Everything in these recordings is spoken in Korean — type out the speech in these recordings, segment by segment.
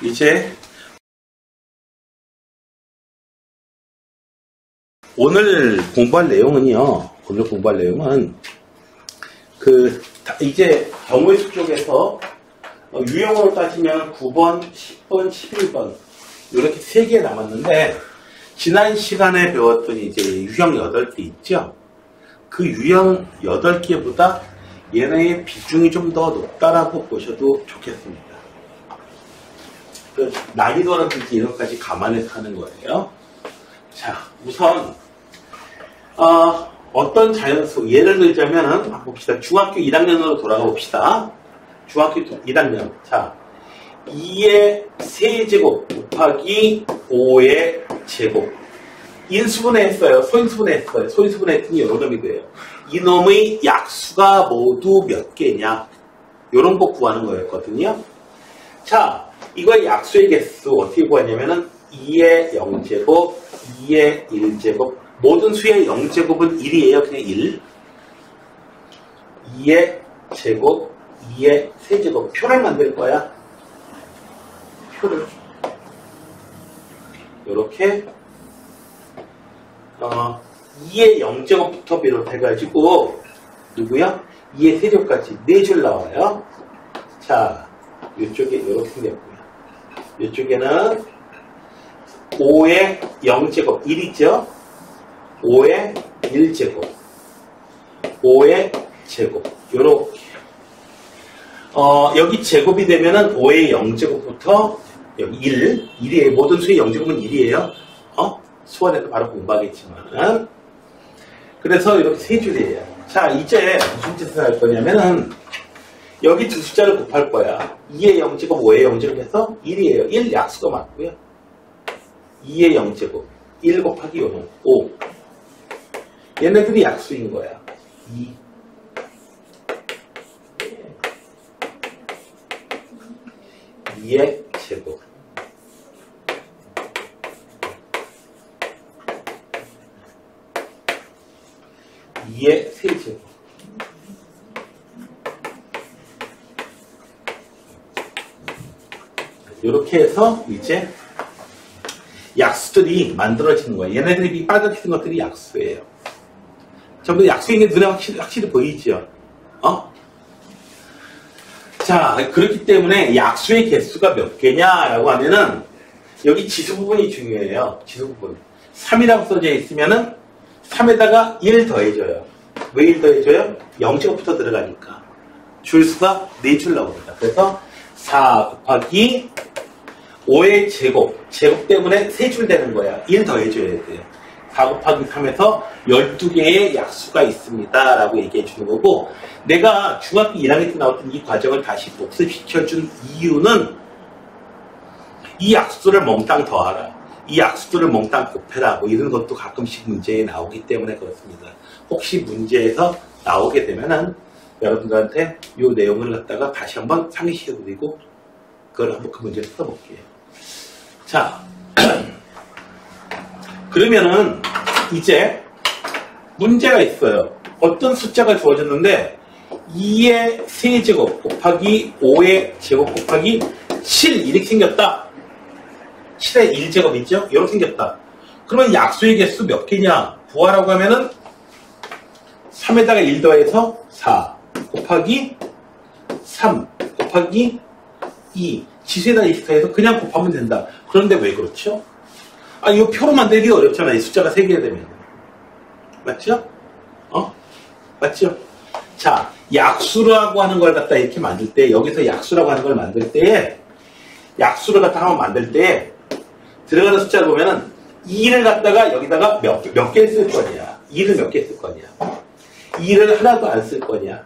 이제 오늘 공부할 내용은요. 이제 경우의 수 쪽에서 유형으로 따지면 9번, 10번, 11번 이렇게 3개 남았는데 지난 시간에 배웠던 이제 유형 8개 있죠. 그 유형 8개보다 얘네의 비중이 좀 더 높다라고 보셔도 좋겠습니다. 그 난이도라든지 이런 것까지 감안해서 하는 거예요. 자, 우선 어떤 자연수 예를 들자면은 한번 봅시다. 중학교 1학년으로 돌아가 봅시다. 중학교 1학년. 자, 2의 세제곱 곱하기 5의 제곱. 인수분해 했어요. 소인수분해 했어요. 소인수분해 했더니 이런 놈이 돼요. 이놈의 약수가 모두 몇 개냐? 이런 거 구하는 거였거든요. 자, 이거의 약수의 개수 어떻게 구하냐면은 2의 0제곱, 2의 1제곱. 모든 수의 0제곱은 1이에요. 그냥 1. 2의 제곱, 2의 세제곱. 표를 만들 거야. 표를. 요렇게 2의 0제곱부터 비롯해가지고 누구야? 2의 세제곱까지 4줄 나와요. 자, 이쪽에 이렇게 생겼고요. 이쪽에는 5의 0제곱 1이죠. 5의 1제곱 5의 제곱 요렇게 여기 제곱이 되면은 5의 0제곱부터 여기 1이에요. 모든 수의 0제곱은 1이에요. 수원에도 바로 공부하겠지만 그래서 이렇게 3줄이에요. 자, 이제 무슨 짓을 할 거냐면은 여기 두 숫자를 곱할 거야. 2의 0제곱 5의 0제곱 해서 1이에요. 1 약수가 맞고요. 2의 0제곱 1 곱하기 5 얘네들이 약수인 거야. 2의 제곱 2의 세제곱 이렇게 해서 이제 약수들이 만들어지는 거예요. 얘네들이 빨갛게 쓴 것들이 약수예요. 전부 다 약수인 게 눈에 확실히 보이죠? 자, 그렇기 때문에 약수의 개수가 몇 개냐라고 하면은 여기 지수 부분이 중요해요. 지수 부분. 3이라고 써져 있으면은 3에다가 1 더해줘요. 왜 1 더해줘요? 0제곱부터 들어가니까. 줄수가 4줄 나옵니다. 그래서 4 곱하기 5의 제곱. 제곱 때문에 3줄 되는 거야. 1 더해줘야 돼요. 4 곱하기 3에서 12개의 약수가 있습니다. 라고 얘기해 주는 거고, 내가 중학교 1학년 때 나왔던 이 과정을 다시 복습시켜준 이유는 이 약수들을 몽땅 더하라. 이 약수들을 몽땅 곱해라. 뭐 이런 것도 가끔씩 문제에 나오기 때문에 그렇습니다. 혹시 문제에서 나오게 되면은 여러분들한테 이 내용을 갖다가 다시 한번 상기시켜 드리고 그걸 한번 그 문제를 써볼게요. 자, 그러면은 이제 문제가 있어요. 어떤 숫자가 주어졌는데 2의 세제곱 곱하기 5의 제곱 곱하기 7 이렇게 생겼다. 7의 1제곱 있죠? 이렇게 생겼다. 그러면 약수의 개수 몇 개냐? 구하라고 하면은 3에다가 1 더해서 4 곱하기 3 곱하기 2 지수에다 2 더해서 그냥 곱하면 된다. 그런데 왜 그렇죠? 이거 표로 만들기 어렵잖아요. 이 숫자가 3개가 되면. 맞죠? 맞죠? 자, 약수라고 하는 걸 갖다 이렇게 만들 때, 여기서 약수라고 하는 걸 만들 때, 약수를 갖다 한번 만들 때, 들어가는 숫자를 보면은, 2를 갖다가 여기다가 몇 개 쓸 거냐? 2를 몇 개 쓸 거냐? 2를 하나도 안 쓸 거냐?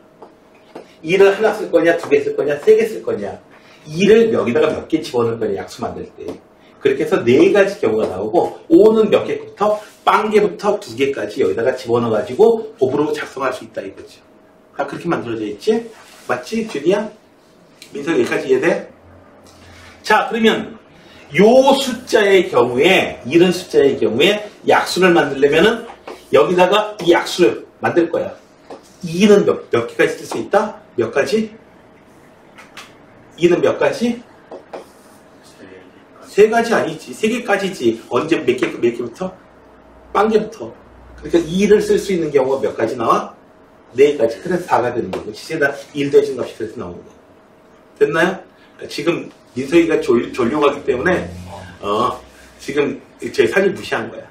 2를 하나 쓸 거냐? 2개 쓸 거냐? 3개 쓸 거냐? 2를 여기다가 몇 개 집어넣을 거냐? 약수 만들 때. 그렇게 해서 4가지 경우가 나오고 5는 몇 개부터 빵개부터 2개까지 여기다가 집어넣어가지고 곱으로 작성할 수 있다 이거죠. 다 그렇게 만들어져 있지? 맞지? 준이야? 민석이 여기까지 이해돼? 자, 그러면 요 숫자의 경우에 이런 숫자의 경우에 약수를 만들려면은 여기다가 이 약수를 만들 거야. 2는 몇 개까지 쓸 수 있다? 몇 가지? 2는 몇 가지? 세 가지 아니지. 세 개까지지. 언제 몇 개부터? 빵개부터. 그러니까 2를 쓸 수 있는 경우가 몇 가지 나와? 4가지. 그래서 4가 되는 거고. 시세다 1 대신 값이 그래서 나오는 거. 됐나요? 지금 민석이가 졸려가기 때문에 지금 저희 산이 무시한 거야.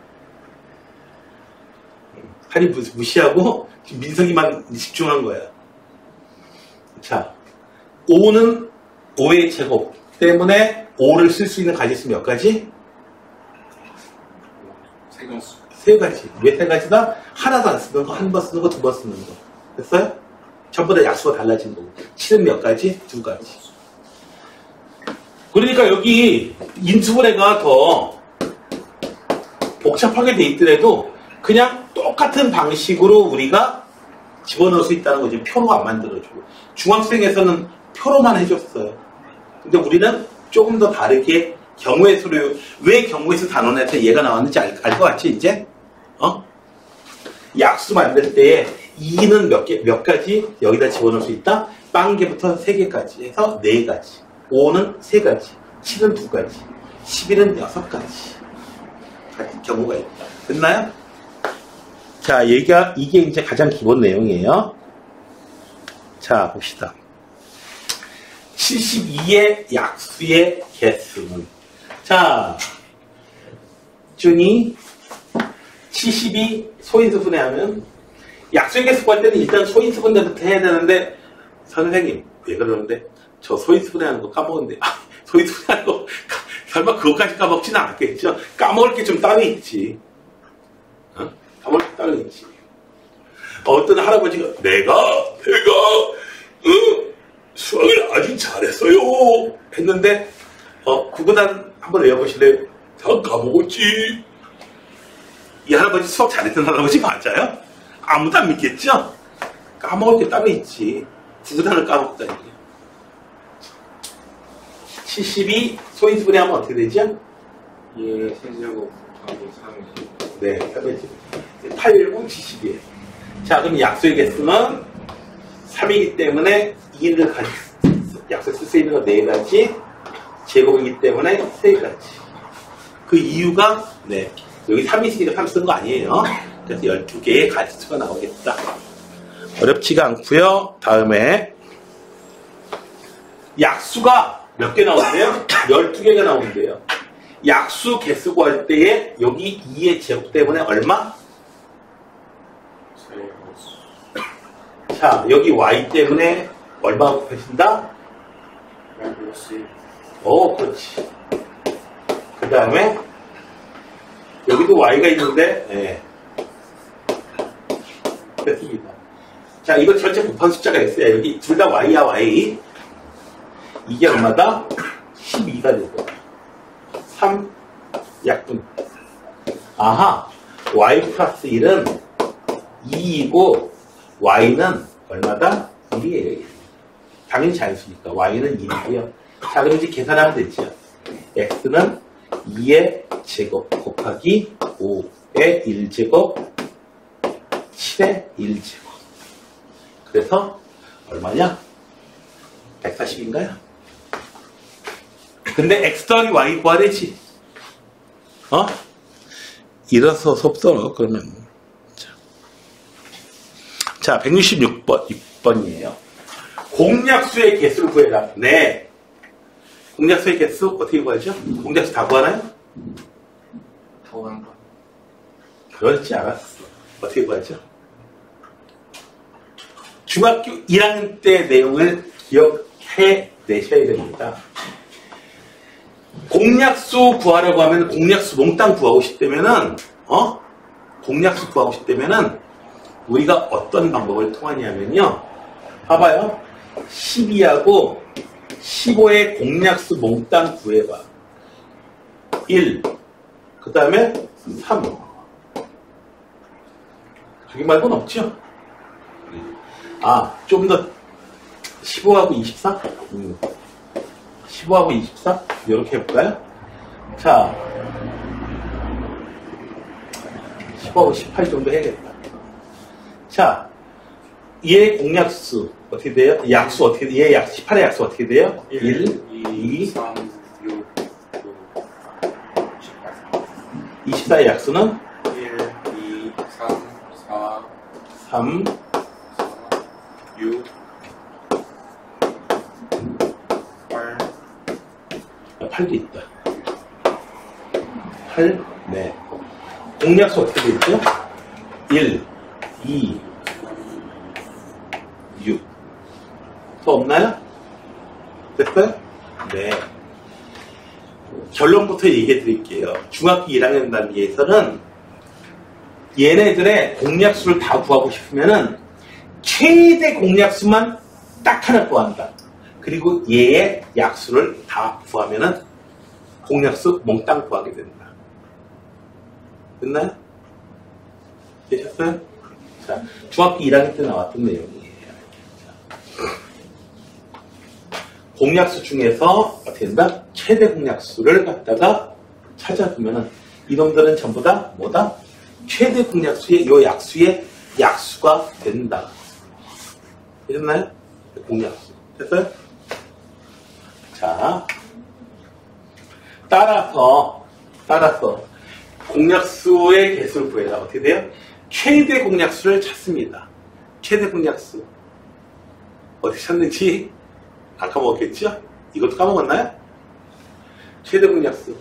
산이 무시하고 지금 민석이만 집중한 거야. 자, 5는 5의 제곱 때문에 5를 쓸 수 있는 가지수 몇 가지? 세 가지. 왜 세 가지다? 하나도 안 쓰는 거, 한 번 쓰는 거, 두 번 쓰는 거. 됐어요? 전부 다 약수가 달라진 거고. 7은 몇 가지? 2가지. 그러니까 여기 인수분해가 더 복잡하게 돼 있더라도 그냥 똑같은 방식으로 우리가 집어넣을 수 있다는 거지. 표로 안 만들어주고. 중학생에서는 표로만 해줬어요. 근데 우리는 조금 더 다르게 경우의 수로, 왜 경우의 수 단원에서 얘가 나왔는지 알 것 같지, 이제? 약수 만들 때에 2는 몇 가지 여기다 집어넣을 수 있다? 빵개부터 3개까지 해서 4가지. 5는 3가지. 7은 2가지. 11은 6가지. 경우가 있다. 됐나요? 자, 이게 이제 가장 기본 내용이에요. 자, 봅시다. 72의 약수의 개수는. 자, 준이 72 소인수분해하면 약수의 개수 구할 때는 일단 소인수분해부터 해야 되는데 선생님 왜 그러는데 저 소인수분해하는 거 까먹었는데 소인수분해하는 거 설마 그것까지 까먹지는 않았겠죠? 까먹을 게 좀 따로 있지. 까먹을 게 따로 있지. 어떤 할아버지가 내가 수학을 아주 잘했어요 했는데 구구단 한번 외워보실래요? 다 까먹었지. 이 할아버지 수학 잘했던 할아버지 맞아요? 아무도 안 믿겠죠? 까먹을 게 따로 있지. 구구단을 까먹었다니. 72 소인수분해하면 어떻게 되죠? 예, 세제곱 하고 30. 네, 8, 72. 자, 그럼 약수의 개수는 3이기 때문에 2를 약수 쓸 수 있는 거 4가지, 제곱이기 때문에 3가지. 그 이유가, 네, 여기 3이 있으니까 3 쓴 거 아니에요. 그래서 12개의 가지수가 나오겠다. 어렵지가 않고요. 다음에 약수가 몇 개 나온대요? 12개가 나온대요. 약수 개수 구할 때에 여기 2의 제곱 때문에 얼마? 자, 여기 y 때문에 얼마 곱해진다? 그렇지. 그 다음에 여기도 y가 있는데, 네. 됐습니다. 자, 이거 전체 곱한 숫자가 있어요. 여기 둘 다 y야, y. 이게 얼마다? 12가 되고 3 약분. 아하, y 플러스 1은 2이고 y는 얼마다? 1이에요. 당연히 자연수니까 y는 1이고요. 자, 그럼 이제 계산하면 되죠. x는 2의 제곱 곱하기 5의 1제곱 7의 1제곱. 그래서 얼마냐? 140인가요? 근데 x 더하기 y 구하래지. 이래서 섭섭어. 그러면 자, 166번이에요. 공약수의 개수를 구해라. 네. 공약수의 개수 어떻게 구하죠? 공약수 다 구하나요? 다 구한다. 그렇지 않았어. 어떻게 구하죠? 중학교 1학년 때 내용을 기억해 내셔야 됩니다. 공약수 구하려고 하면 공약수 몽땅 구하고 싶다면은 공약수 구하고 싶다면은 우리가 어떤 방법을 통하냐면요. 봐봐요. 12하고 15의 공약수 몽땅 구해봐. 1, 그 다음에 3. 저기 말고는 없죠? 좀 더 15하고 24? 15하고 24? 이렇게 해볼까요? 자, 15하고 18 정도 해야겠다. 자, 얘의 공약수 어떻게 돼요? 약수 어떻게 돼요? 얘의 18의 약수 어떻게 돼요? 1, 2, 3, 6, 14의 약수는 1, 2, 3, 4, 3, 6, 8, 8도 있다. 8, 네. 공약수 어떻게 되어 있죠? 1, 2, 6. 더 없나요? 됐어요? 네. 결론부터 얘기해 드릴게요. 중학교 1학년 단계에서는 얘네들의 공약수를 다 구하고 싶으면은 최대 공약수만 딱 하나 구한다. 그리고 얘의 약수를 다 구하면은 공약수 몽땅 구하게 된다. 됐나요? 되셨어요? 자, 중학교 1학년 때 나왔던 내용이에요. 공약수 중에서 어떻게 된다? 최대 공약수를 갖다가 찾아보면은 이놈들은 전부 다 뭐다? 최대 공약수의 요 약수의 약수가 된다. 되셨나요? 공약수. 됐어요? 자, 따라서 공약수의 개수를 구해라. 어떻게 돼요? 최대 공약수를 찾습니다. 최대 공약수. 어떻게 찾는지 아까 먹었겠죠? 이것도 까먹었나요? 최대 공약수.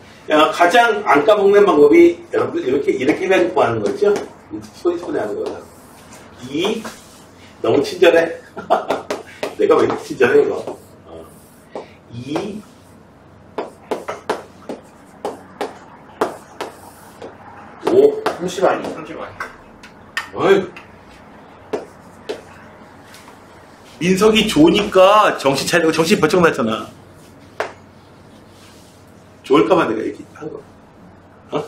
가장 안 까먹는 방법이 여러분들 이렇게 해가지고 구하는 거죠? 손에 하는 거다. 2. 너무 친절해. 내가 왜 이렇게 친절해, 이거. 2. 5. 30 아니? 30 아니? 어이. 민석이 좋으니까 정신 차리고 정신 번쩍 났잖아. 좋을까봐 내가 이렇게 한 거. 어?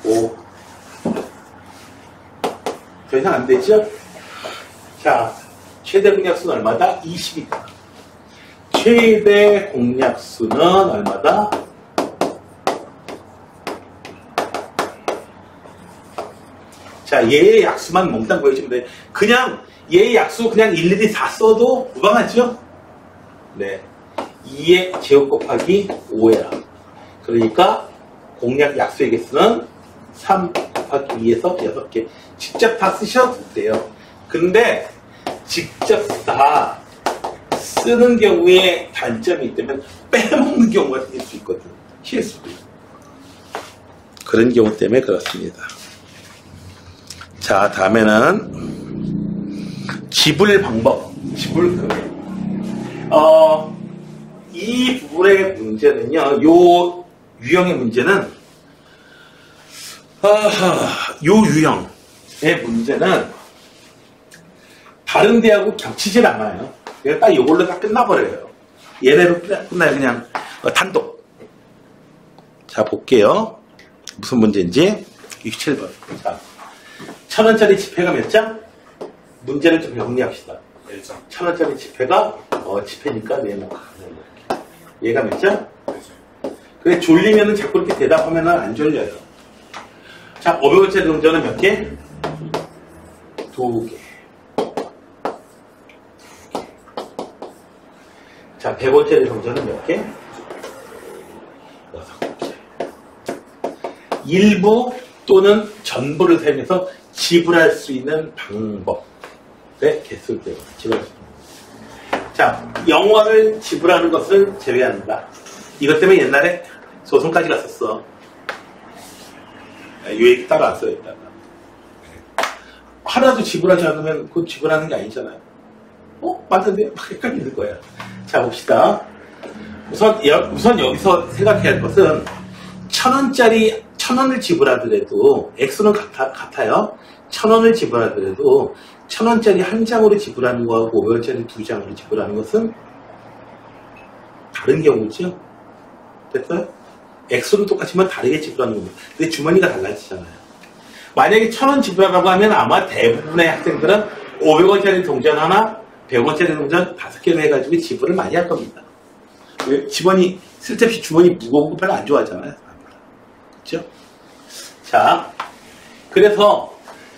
5. 더 이상 안 되죠? 자, 최대 공약수는 얼마다? 20이다. 최대 공약수는 얼마다? 자, 얘의 약수만 몽땅 구해주면 돼. 그냥 얘의 약수 그냥 일일이 다 써도 무방하죠? 네. 2의 제곱 곱하기 5야. 그러니까 공약 약수의 개수는 3 곱하기 2에서 6개. 직접 다 쓰셔도 돼요. 근데 직접 다 쓰는 경우에 단점이 있다면 빼먹는 경우가 생길 수 있거든. 실수도. 그런 경우 때문에 그렇습니다. 자, 다음에는 지불 방법, 지불 금액. 이 부분의 문제는요, 요 유형의 문제는, 요 유형의 문제는 다른 데하고 겹치질 않아요. 그냥 딱 요걸로 다 끝나버려요. 얘네로 끝나요, 그냥. 단독. 자, 볼게요. 무슨 문제인지. 67번. 자. 1000원짜리 지폐가 몇 장? 문제를 좀 정리합시다. 1장. 1000원짜리 지폐가 지폐니까 네모. 얘가 몇 장? 그래, 졸리면은 자꾸 이렇게 대답하면은 안 졸려요. 자, 500원짜리 동전은 몇 개? 2개. 자, 100원짜리 동전은 몇 개? 6개. 일부 또는 전부를 사용해서 지불할 수 있는 방법의 개수를 지불할 수 있습니다. 자, 영원을 지불하는 것은 제외한다. 이것 때문에 옛날에 소송까지 갔었어. 요 얘기 따로 안 써있다가. 하나도 지불하지 않으면 그건 지불하는 게 아니잖아요. 맞는데? 막 헷갈리는 거야. 자, 봅시다. 우선 여기서 생각해야 할 것은 1000원을 지불하더라도 액수는 같아요. 1000원을 지불하더라도 1000원짜리 한 장으로 지불하는 거하고 500원짜리 두 장으로 지불하는 것은 다른 경우죠. 됐어요? 액수는 똑같지만 다르게 지불하는 겁니다. 근데 주머니가 달라지잖아요. 만약에 1000원 지불하라고 하면 아마 대부분의 학생들은 500원짜리 동전 하나, 100원짜리 동전 5개로 해가지고 지불을 많이 할 겁니다. 왜? 쓸데없이 주머니 무거운 거 별로 안 좋아하잖아요. 그렇죠? 자, 그래서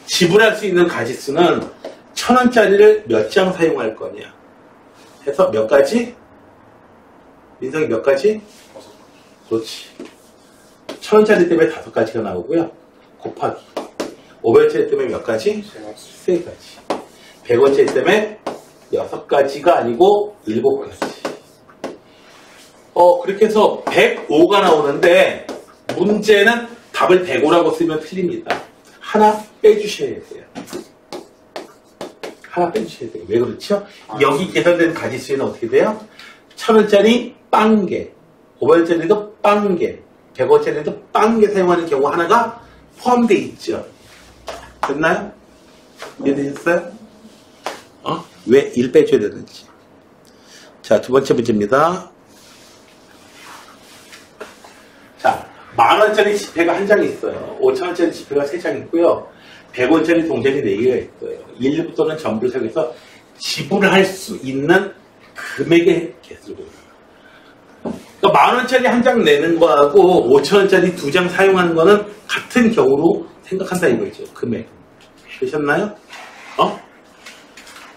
지불할 수 있는 가지수는 1000원짜리를 몇 장 사용할 거냐 해서 몇 가지? 민성이 몇 가지? 그렇지. 1000원짜리 때문에 5가지가 나오고요. 곱하기 500원짜리 때문에 몇 가지? 3가지. 100원짜리 때문에 6가지가 아니고 7가지. 그렇게 해서 105가 나오는데 문제는 답을 105라고 쓰면 틀립니다. 하나 빼주셔야 돼요. 하나 빼주셔야 돼요. 왜 그렇죠? 여기 계산된 가지수에는 어떻게 돼요? 1000원짜리 빵개, 500원짜리도 빵개, 100원짜리도 빵개 사용하는 경우 하나가 포함되어 있죠. 됐나요? 이해되셨어요? 왜 1 빼줘야 되는지. 자, 두 번째 문제입니다. 자, 10,000원짜리 지폐가 한 장 있어요. 5,000원짜리 지폐가 3장 있고요. 100원짜리 동전이 4개가 있어요. 1부터는 전부를 사용해서 지불할 수 있는 금액의 개수를 보여요. 그러니까 10,000원짜리 한 장 내는 거하고 5,000원짜리 2장 사용하는 거는 같은 경우로 생각한다 이거죠. 금액. 되셨나요?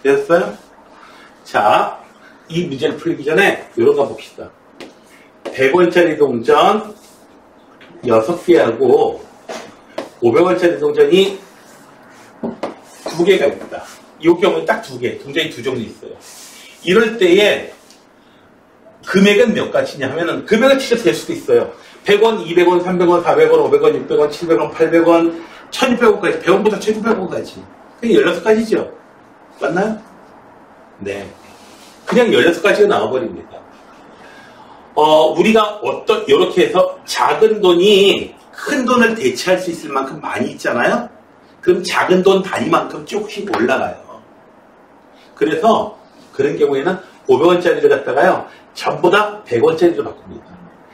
되셨어요? 자, 이 문제를 풀기 전에 이런 거 봅시다. 100원짜리 동전 6개하고 500원짜리 동전이 2개가 있다. 이 경우는 딱 2개, 동전이 2종류 있어요. 이럴 때에 금액은 몇 가지냐 하면은 금액은 진짜 될 수도 있어요. 100원, 200원, 300원, 400원, 500원, 600원, 700원, 800원, 1600원까지, 100원부터 1900원까지. 그게 16가지죠. 맞나요? 네. 그냥 16가지가 나와버립니다. 우리가 요렇게 해서 작은 돈이 큰 돈을 대체할 수 있을 만큼 많이 있잖아요? 그럼 작은 돈 단위만큼 조금씩 올라가요. 그래서 그런 경우에는 500원짜리를 갖다가요, 전부 다 100원짜리로 바꿉니다.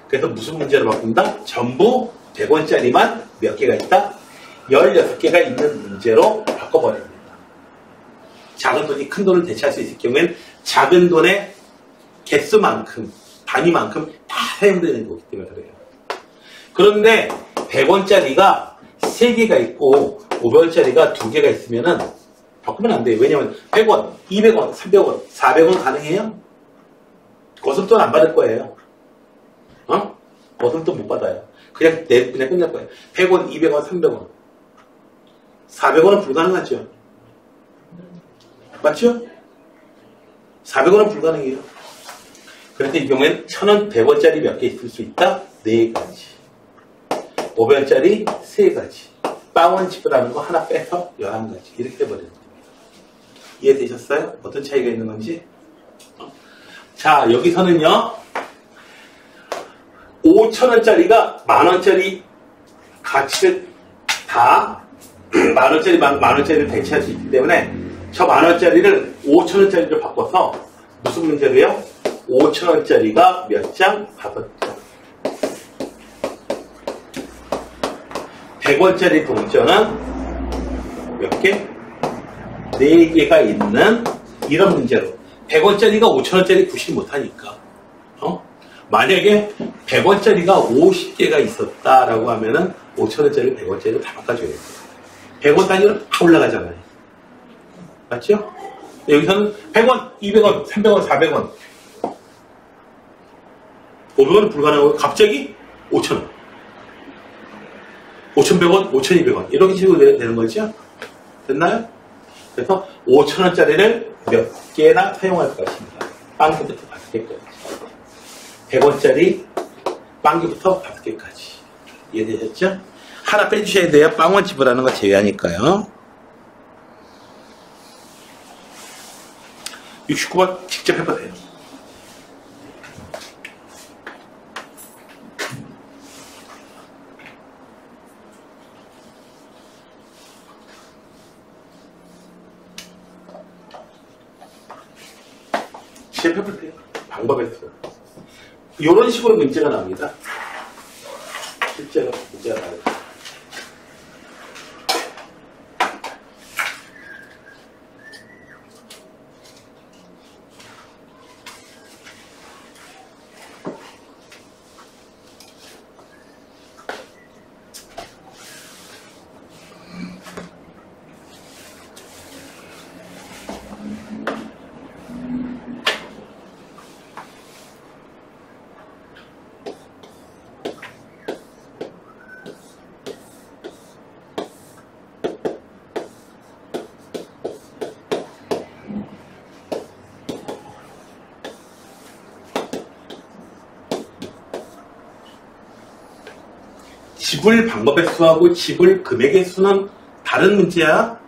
그래서 무슨 문제로 바꾼다? 전부 100원짜리만 몇 개가 있다? 16개가 있는 문제로 바꿔버립니다. 작은 돈이 큰 돈을 대체할 수 있을 경우에는 작은 돈의 개수만큼, 단위만큼 다 사용되는 거기 때문에 그래요. 그런데 100원짜리가 3개가 있고 500원짜리가 2개가 있으면은 바꾸면 안 돼요. 왜냐면 100원, 200원, 300원, 400원 가능해요? 거슴돈 안 받을 거예요. 거슴돈 못 받아요. 그냥 끝낼 거예요. 100원, 200원, 300원. 400원은 불가능하죠. 맞죠? 400원은 불가능해요. 그런데 이 경우에는 1000원, 100원짜리 몇 개 있을 수 있다? 4가지. 500원짜리 3가지. 빵원 지불하는 거 하나 빼서 11가지. 이렇게 돼버리는 겁니다. 이해되셨어요? 어떤 차이가 있는 건지? 자, 여기서는요, 5,000원짜리가 만원짜리 가치를 다 만원짜리를 대체할 수 있기 때문에 저 만원짜리를 5,000원짜리로 바꿔서 무슨 문제로요? 5,000원짜리가 몇 장? 5장. 100원짜리 동전은 몇 개? 4개가 있는 이런 문제로 100원짜리가 5,000원짜리 구실 못하니까 만약에 100원짜리가 50개가 있었다라고 하면은 5,000원짜리 100원짜리를 다 바꿔줘야 돼요. 100원 단위로 다 올라가잖아요. 맞죠? 여기서는 100원, 200원, 300원, 400원 500원은 불가능하고 갑자기 5,000원 5,100원, 5,200원 이런 식으로 되는 거죠? 됐나요? 그래서 5,000원짜리를 몇 개나 사용할 것입니다. 빵기부터 5개까지 100원짜리 빵기부터 5개까지 이해되셨죠? 하나 빼주셔야 돼요. 빵원 지불하는 거 제외하니까요. 69번 직접 해보세요. 해보세요. 방법에서 이런 식으로 문제가 나옵니다. 실제로 문제가 나와요. 지불 방법의 수하고 지불 금액의 수는 다른 문제야.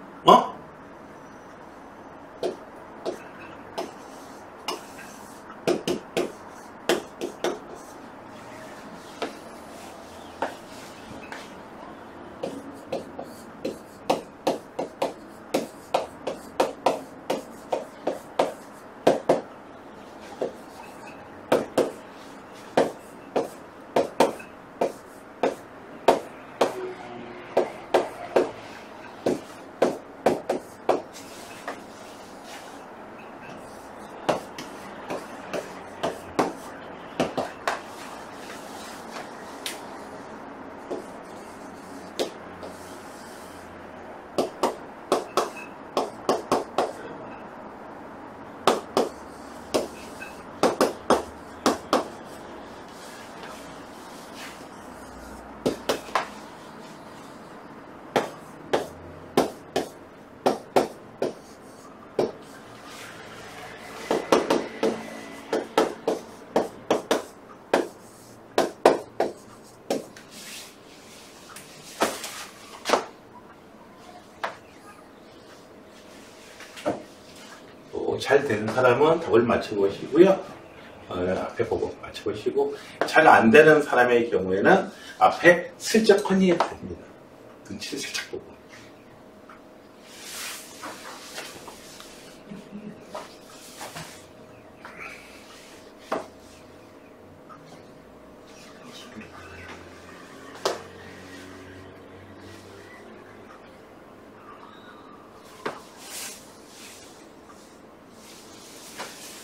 잘 되는 사람은 답을 맞춰보시고요. 앞에 보고 맞춰보시고, 잘 안 되는 사람의 경우에는 앞에 슬쩍 컨닝해 됩니다. 눈치를 살짝 보고.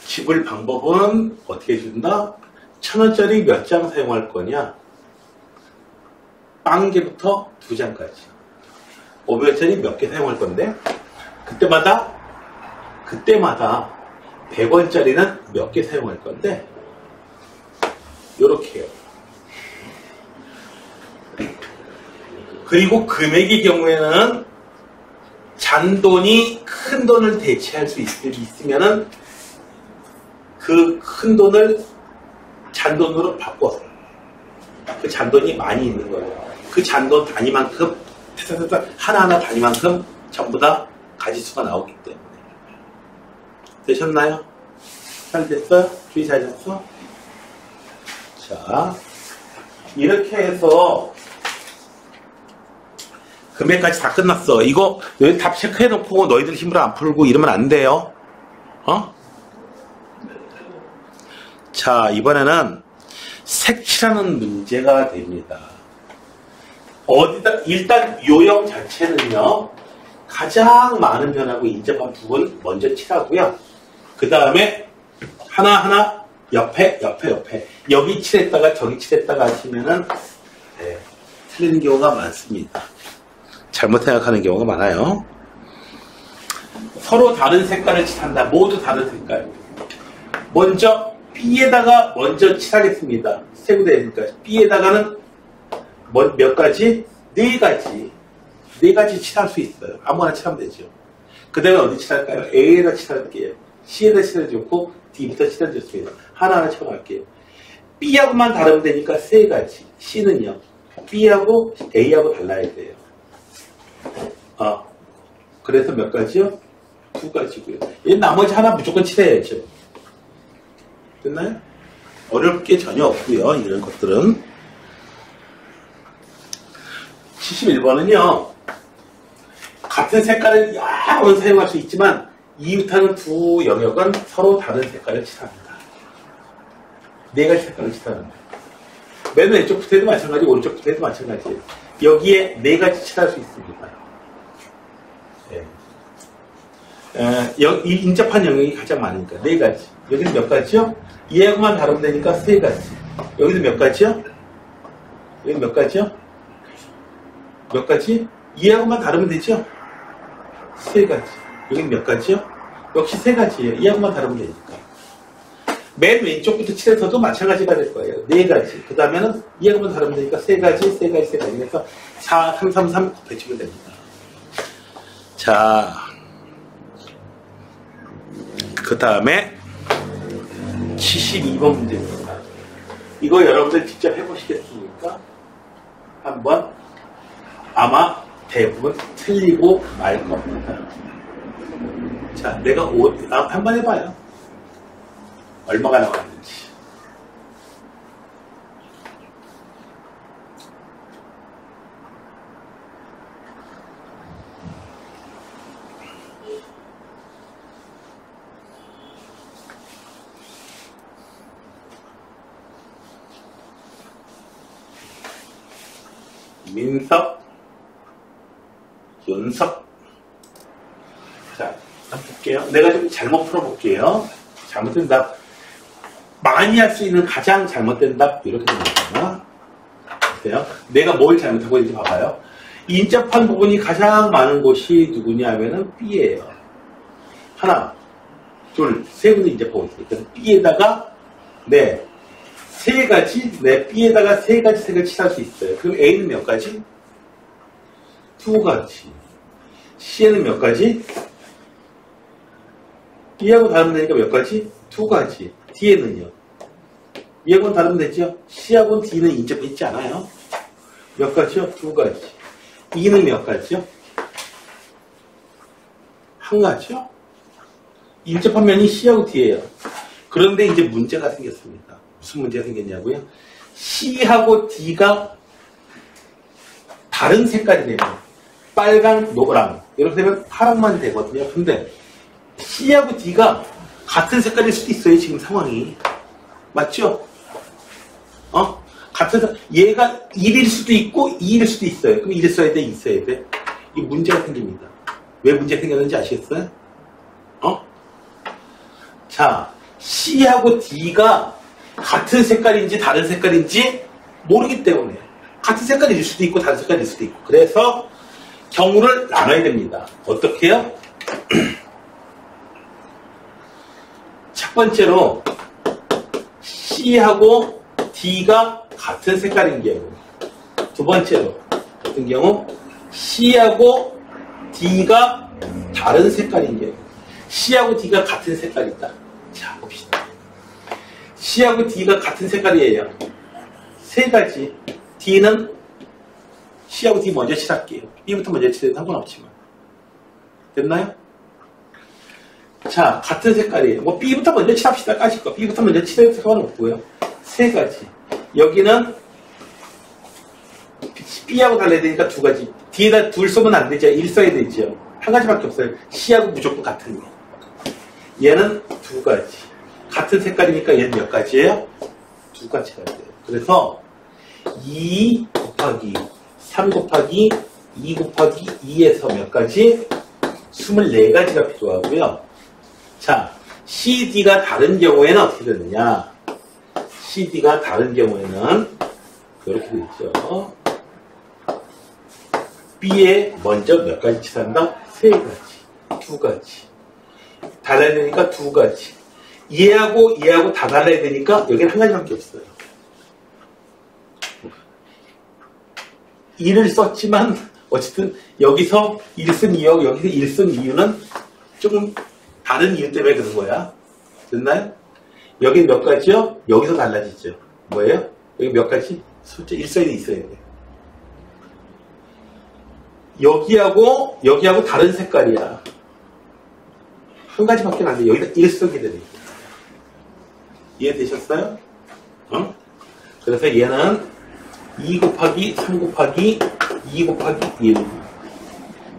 지불 방법은 어떻게 해준다? 1,000원짜리 몇 장 사용할 거냐? 빵개부터 2장까지. 500원짜리 몇 개 사용할 건데, 그때마다 100원짜리는 몇 개 사용할 건데, 요렇게요. 그리고 금액의 경우에는 잔돈이 큰 돈을 대체할 수 있으면은 그 큰 돈을 잔돈으로 바꿔서, 그 잔돈이 많이 있는 거예요. 그 잔돈 단위만큼, 하나하나 단위만큼 전부 다 가지수가 나오기 때문에. 되셨나요? 잘 됐어요? 주의 잘 됐어? 자, 이렇게 해서 금액까지 다 끝났어. 이거 여기 답 체크해놓고 너희들 힘으로 안 풀고 이러면 안 돼요. 자, 이번에는 색칠하는 문제가 됩니다. 일단 요형 자체는요, 가장 많은 변하고 인접한 부분 먼저 칠하고요. 그 다음에 하나하나 옆에 여기 칠했다가 저기 칠했다가 하시면은 틀리는 경우가 많습니다. 잘못 생각하는 경우가 많아요. 서로 다른 색깔을 칠한다. 모두 다른 색깔. 먼저 B에다가 먼저 칠하겠습니다. 세부되니까 B에다가는 몇 가지? 4가지. 4가지 칠할 수 있어요. 아무거나 칠하면 되죠. 그 다음에 어디 칠할까요? A에다 칠할게요. C에다 칠해줬고 D부터 칠해줬습니다. 하나하나 쳐갈게요. B하고만 다르면 되니까 3가지. C는요, B하고 A하고 달라야 돼요. 그래서 몇 가지요? 2가지고요. 얘 나머지 하나 무조건 칠해야죠. 됐나요? 어려울 게 전혀 없고요. 이런 것들은. 71번은요. 같은 색깔을 여러 번 사용할 수 있지만 이웃하는 두 영역은 서로 다른 색깔을 칠합니다. 4가지 색깔을 칠합니다. 맨 왼쪽부터 해도 마찬가지, 오른쪽부터 해도 마찬가지예요. 여기에 4가지 칠할 수 있습니다. 이 인접한 영역이 가장 많으니까 4가지. 여기는 몇 가지요? 얘하고만 다르면 되니까 3가지. 여기는 몇 가지요? 여기는 몇 가지요? 몇 가지? 얘하고만 다르면 되죠? 3가지. 여기는 몇 가지요? 역시 3가지예요. 얘하고만 다르면 되니까. 맨 왼쪽부터 칠해서도 마찬가지가 될 거예요. 4가지. 그 다음에는 얘하고만 다르면 되니까 3가지. 그래서 4, 3, 3, 3 곱해주면 됩니다. 자, 그 다음에 72번 문제입니다. 이거 여러분들 직접 해보시겠습니까? 한번 아마 대부분 틀리고 말 겁니다. 자, 내가 한번 해봐요. 얼마가 나왔는지. 민석, 윤석. 자, 한번 볼게요. 내가 좀 잘못 풀어볼게요. 잘못된 답. 많이 할 수 있는 가장 잘못된 답, 이렇게 됩니다. 보세요. 내가 뭘 잘못하고 있는지 봐봐요. 인접한 부분이 가장 많은 곳이 누구냐 하면은 B예요. 하나, 둘, 세 분이 인접하고 있으니까 B에다가, 네. 세 가지, 네, B에다가 세 가지 색을 칠할 수 있어요. 그럼 A는 몇 가지? 두 가지. C에는 몇 가지? B하고 다르면 되니까 몇 가지? 두 가지. D에는요? B하고는 다르면 되죠? C하고는 D는 인접했지 않아요? 몇 가지요? 두 가지. E는 몇 가지요? 한 가지요? 인접한 면이 C하고 D예요. 그런데 이제 문제가 생겼습니다. 무슨 문제가 생겼냐고요? C하고 D가 다른 색깔이 되면 빨강, 노랑 이렇게 되면 파랑만 되거든요. 근데 C하고 D가 같은 색깔일 수도 있어요. 지금 상황이. 맞죠? 같은 얘가 1일 수도 있고 2일 수도 있어요. 그럼 1 써야 돼? 2 써야 돼? 이 문제가 생깁니다. 왜 문제가 생겼는지 아시겠어요? 자, C하고 D가 같은 색깔인지 다른 색깔인지 모르기 때문에 같은 색깔일 수도 있고 다른 색깔일 수도 있고 그래서 경우를 나눠야 됩니다. 어떻게 해요? 첫 번째로 C하고 D가 같은 색깔인 경우, 두 번째로 같은 경우 C하고 D가 다른 색깔인 경우, C하고 D가 같은 색깔이다. 자, 봅시다. C하고 D가 같은 색깔이에요. 세 가지. D는 C하고 D 먼저 칠할게요. B부터 먼저 칠해도 상관없지만. 됐나요? 자, 같은 색깔이에요. 뭐 B부터 먼저 칠합시다. 까짓 거. B부터 먼저 칠해도 상관없고요. 세 가지. 여기는 B하고 달라야 되니까 두 가지. D에다 둘 쓰면 안 되죠. 1 써야 되죠. 한 가지밖에 없어요. C하고 무조건 같은 거. 얘는 두 가지. 같은 색깔이니까 얘는 몇 가지예요? 두 가지가 돼요. 그래서 2 곱하기 3 곱하기 2 곱하기 2에서 몇 가지? 24가지가 필요하고요. 자, CD가 다른 경우에는 어떻게 되느냐? CD가 다른 경우에는 이렇게 되죠. B에 먼저 몇 가지 칠한다? 세 가지, 두 가지. 달라야 되니까 두 가지. 얘하고 얘하고 다 달라야 되니까 여기는 한 가지밖에 없어요. 1을 썼지만 어쨌든 여기서 1 쓴 이유하고 여기서 1 쓴 이유는 조금 다른 이유 때문에 그런 거야. 됐나요? 여기는 몇 가지요? 여기서 달라지죠. 뭐예요? 여기 몇 가지? 숫자 1 써야 돼, 있어야 돼. 여기하고 다른 색깔이야. 한 가지밖에 안 돼. 여기다 1 쓰게 되니까. 이해되셨어요? 그래서 얘는 2 곱하기 3 곱하기 2 곱하기 1.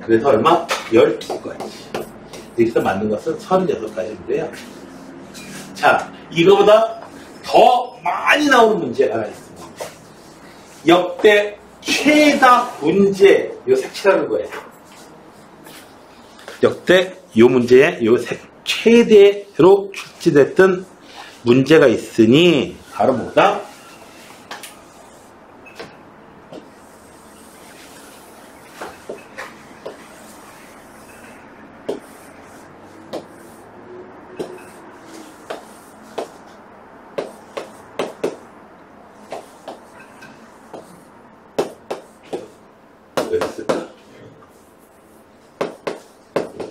그래서 얼마? 12가지. 여기서 맞는 것은 36가지인데요. 자, 이거보다 더 많이 나오는 문제가 하나 있습니다. 역대 최다 문제, 요 색칠하는 거예요. 역대 요 문제에 요 색 최대로 출제됐던 문제가 있으니 바로 뭐다?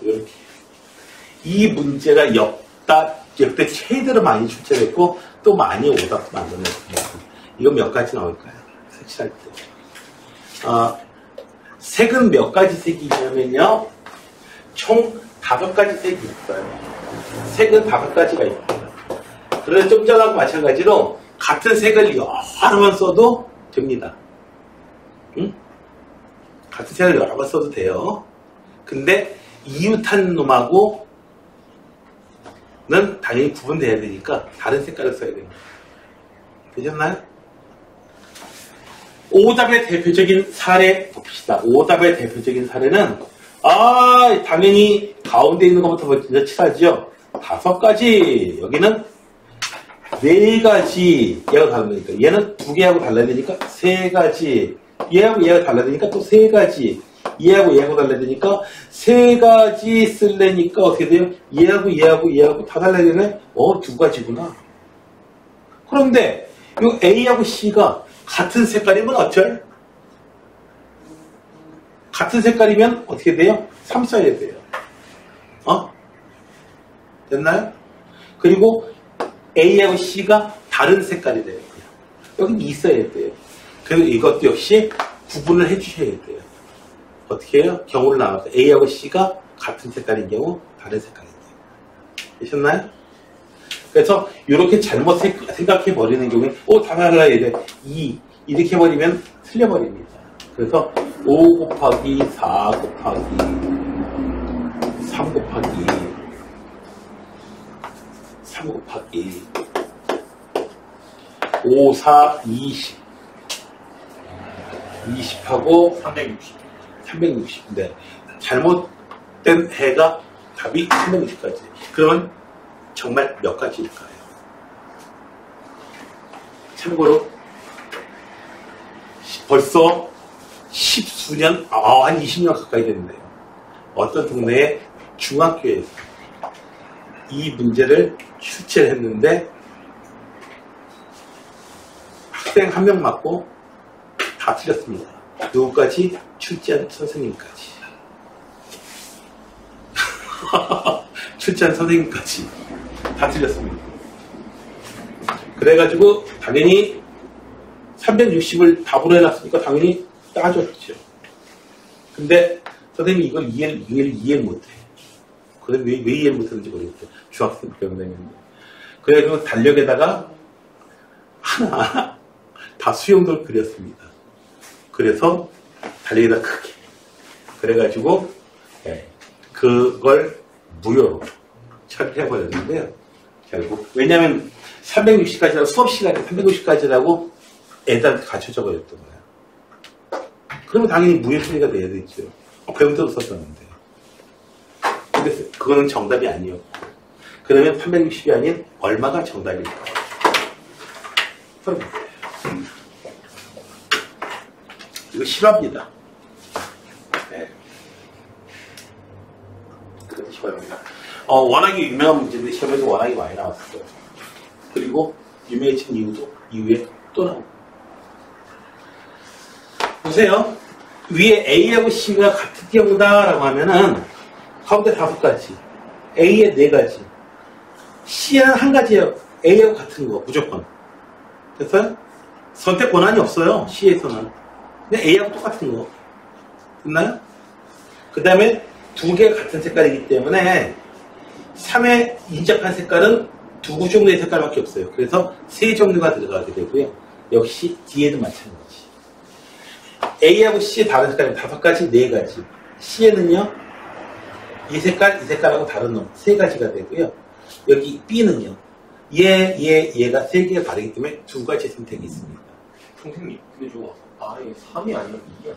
이렇게. 이 문제가 역대 최대로 많이 출제됐고 또 많이 오답도 만들어냈습니다. 이거 몇 가지 나올까요? 색칠할 때. 색은 몇 가지 색이 있냐면요. 총 5가지 색이 있어요. 색은 5가지가 있어요. 그래서 좀 전하고 마찬가지로 같은 색을 여러 번 써도 됩니다. 응? 같은 색을 여러 번 써도 돼요. 근데 이웃한 놈하고는 당연히 구분돼야 되니까 다른 색깔을 써야 됩니다. 되셨나요? 오답의 대표적인 사례 봅시다. 오답의 대표적인 사례는 당연히 가운데 있는 것부터 먼저 칠하죠. 5가지. 여기는 4가지. 얘가 다르니까 얘는 2개하고 달라야 되니까 3가지. 얘하고 얘가 달라야 되니까 또 3가지. 얘하고 얘하고 달라야 되니까 3가지 쓸래니까 어떻게 돼요? 얘하고 다 달라야 되네? 2가지구나. 그런데 이 A하고 C가 같은 색깔이면 어쩔? 같은 색깔이면 어떻게 돼요? 3 써야 돼요. 됐나요? 그리고 A하고 C가 다른 색깔이 돼요. 여기 2 써야 돼요. 그래서 이것도 역시 구분을 해주셔야 돼요. 어떻게 해요? 경우를 나눠서 A하고 C가 같은 색깔인 경우 다른 색깔인 경우. 되셨나요? 그래서 이렇게 잘못 생각해 버리는 경우에 단화를 해야 돼. 2 이렇게 해버리면 틀려버립니다. 그래서 5 곱하기 4 곱하기 3 곱하기 5, 4, 20 20하고 360. 네. 잘못된 해가 답이 360까지. 그러면 정말 몇 가지일까요? 참고로 벌써 10수년, 한 20년 가까이 됐네요. 어떤 동네의 중학교에서 이 문제를 출제를 했는데 학생 1명 맞고 다 틀렸습니다. 누구까지? 출제한 선생님까지. 출제한 선생님까지 다 틀렸습니다. 그래가지고 당연히 360을 답으로 해놨으니까 당연히 따졌죠. 근데 선생님이 이걸 이해를 못해. 그래 왜 이해를 못하는지 모르겠어요. 중학생 때문에. 그래가지고 달력에다가 하나 다 수영도를 그렸습니다. 그래서 달력에다 크게. 그래가지고 그걸 무료로 처리해버렸는데요. 결국 왜냐하면 360까지라고 수업 시간에 360까지라고 애들한테 가르쳐 버렸던 거예요. 그러면 당연히 무효 처리가 돼야 되죠. 배운 데도 썼었는데. 근데 그거는 정답이 아니었고. 그러면 360이 아닌 얼마가 정답일까? 이거 실화입니다. 네. 그것도 실화입니다. 워낙에 유명한 문제인데 시험에서 워낙에 많이 나왔어요. 그리고 유명해진 이후에 또 나오고. 보세요. 위에 A하고 C가 같은 경우다라고 하면은 가운데 5가지, A에 4가지, C는 1가지예요. A하고 같은 거 무조건. 됐어요? 선택 권한이 없어요. C에서는. 근데 A하고 똑같은 거. 됐나요? 그 다음에 2개가 같은 색깔이기 때문에 3에 인접한 색깔은 2 종류의 색깔밖에 없어요. 그래서 3종류가 들어가게 되고요. 역시 D에도 마찬가지. A하고 C의 다른 색깔은 5가지, 4가지. C에는요, 이 색깔하고 다른 놈 3가지가 되고요. 여기 B는요, 얘가 3개가 다르기 때문에 2가지 선택이 있습니다. 선생님, 근데 저 아래 3이 아니라 2야.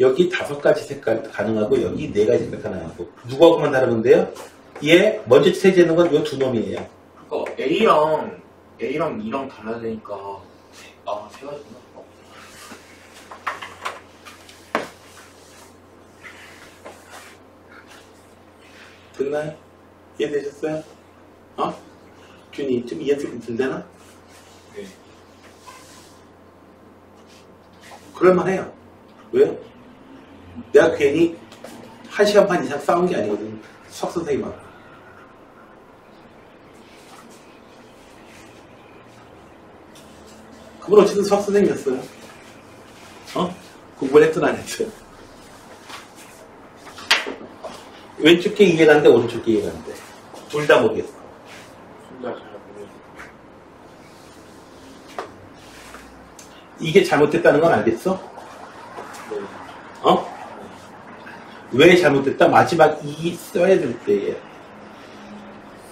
여기 5가지 색깔 가능하고, 여기 4가지 색깔 가능하고. 누구하고만 다르는데요? 얘 먼저 세제는 건 이 2 놈이에요. 그러니까 A랑 2랑 달라야 되니까 3가지구나. 됐나요? 이해되셨어요? 준이 좀 이해 좀 들되나? 네. 그럴만해요. 왜요? 내가 괜히 1시간 반 이상 싸운 게 아니거든. 수학 선생님하고. 그건 어쨌든 수학 선생님이었어요. 공부를 했든 안 했든. 왼쪽 게 이해가 안 돼, 오른쪽 게 이해가 안 돼. 둘 다 모르겠어. 둘 다 잘 모르겠어요. 이게 잘못됐다는 건 알겠어? 네. 왜 잘못됐다? 마지막 이 써야 될 때에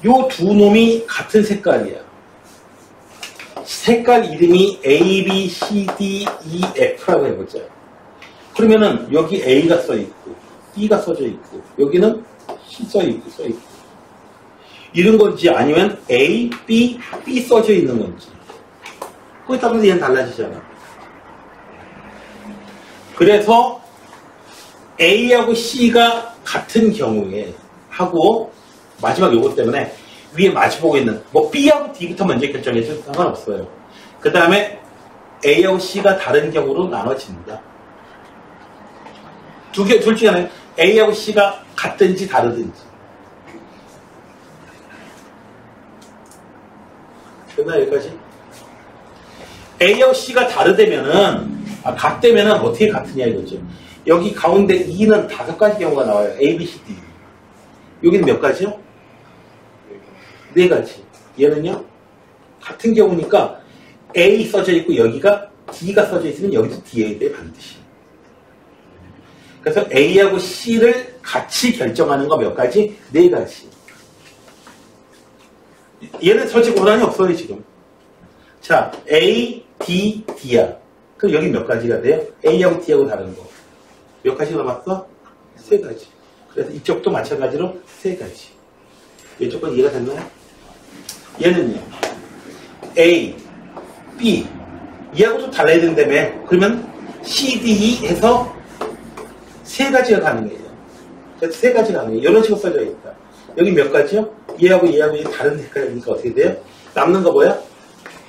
요 두 놈이 같은 색깔이야. 색깔 이름이 A, B, C, D, E, F라고 해보자. 그러면은 여기 A가 써있고 B가 써져 있고 여기는 C 써있고 이런 건지 아니면 A, B, B 써져 있는 건지 거기에 따라서 얘는 달라지잖아. 그래서 A하고 C가 같은 경우에 하고 마지막 요거 때문에 위에 마주보고 있는 뭐 B하고 D부터 먼저 결정해도 상관없어요. 그 다음에 A하고 C가 다른 경우로 나눠집니다. 둘 중에 하나는 A하고 C가 같든지 다르든지. 됐나 여기까지? A하고 C가 다르다면은 같다면은 어떻게 같으냐 이거죠. 여기 가운데 E는 5가지 경우가 나와요. A, B, C, D. 여기는 몇 가지요? 4가지. 얘는요? 같은 경우니까 A 써져 있고 여기가 D가 써져 있으면 여기도 D에 대해 반드시. 그래서 A하고 C를 같이 결정하는 거 몇 가지? 4가지. 얘는 솔직히 고난이 없어요 지금. 자, A, D, D야. 그럼 여기 몇 가지가 돼요? A하고 D하고 다른 거. 몇 가지 남았어? 3가지. 그래서 이쪽도 마찬가지로 3가지. 이쪽은 이해가 됐나요? 얘는요. A, B. 얘하고 좀 달라야 된다며. 그러면 C, D, E 해서 3가지가 가능해요. 그래서 3가지가 가능해요. 이런 식으로 써져 있다. 여기 몇 가지요? 얘하고 얘하고 얘 다른 색깔이니까 어떻게 돼요? 남는 거 뭐야?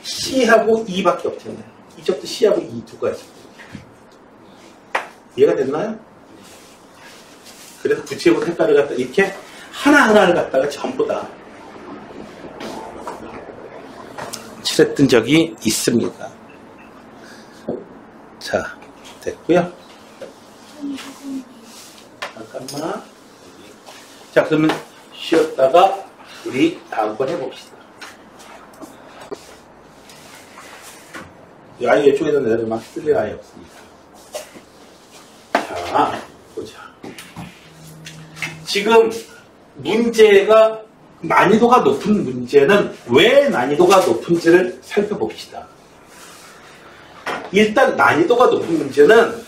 C하고 E밖에 없잖아요. 이쪽도 C하고 E 2가지. 이해가 됐나요? 그래서 구체적으로 색깔을 갖다 이렇게 하나하나를 갖다가 전부 다 칠했던 적이 있습니다. 자, 됐고요. 잠깐만. 자, 그러면 쉬었다가 우리 다음번 해봅시다. 아예 이쪽에는 내가 막 쓸 아예 없습니다. 자, 보자. 지금 문제가 난이도가 높은 문제는 왜 난이도가 높은지를 살펴봅시다. 일단 난이도가 높은 문제는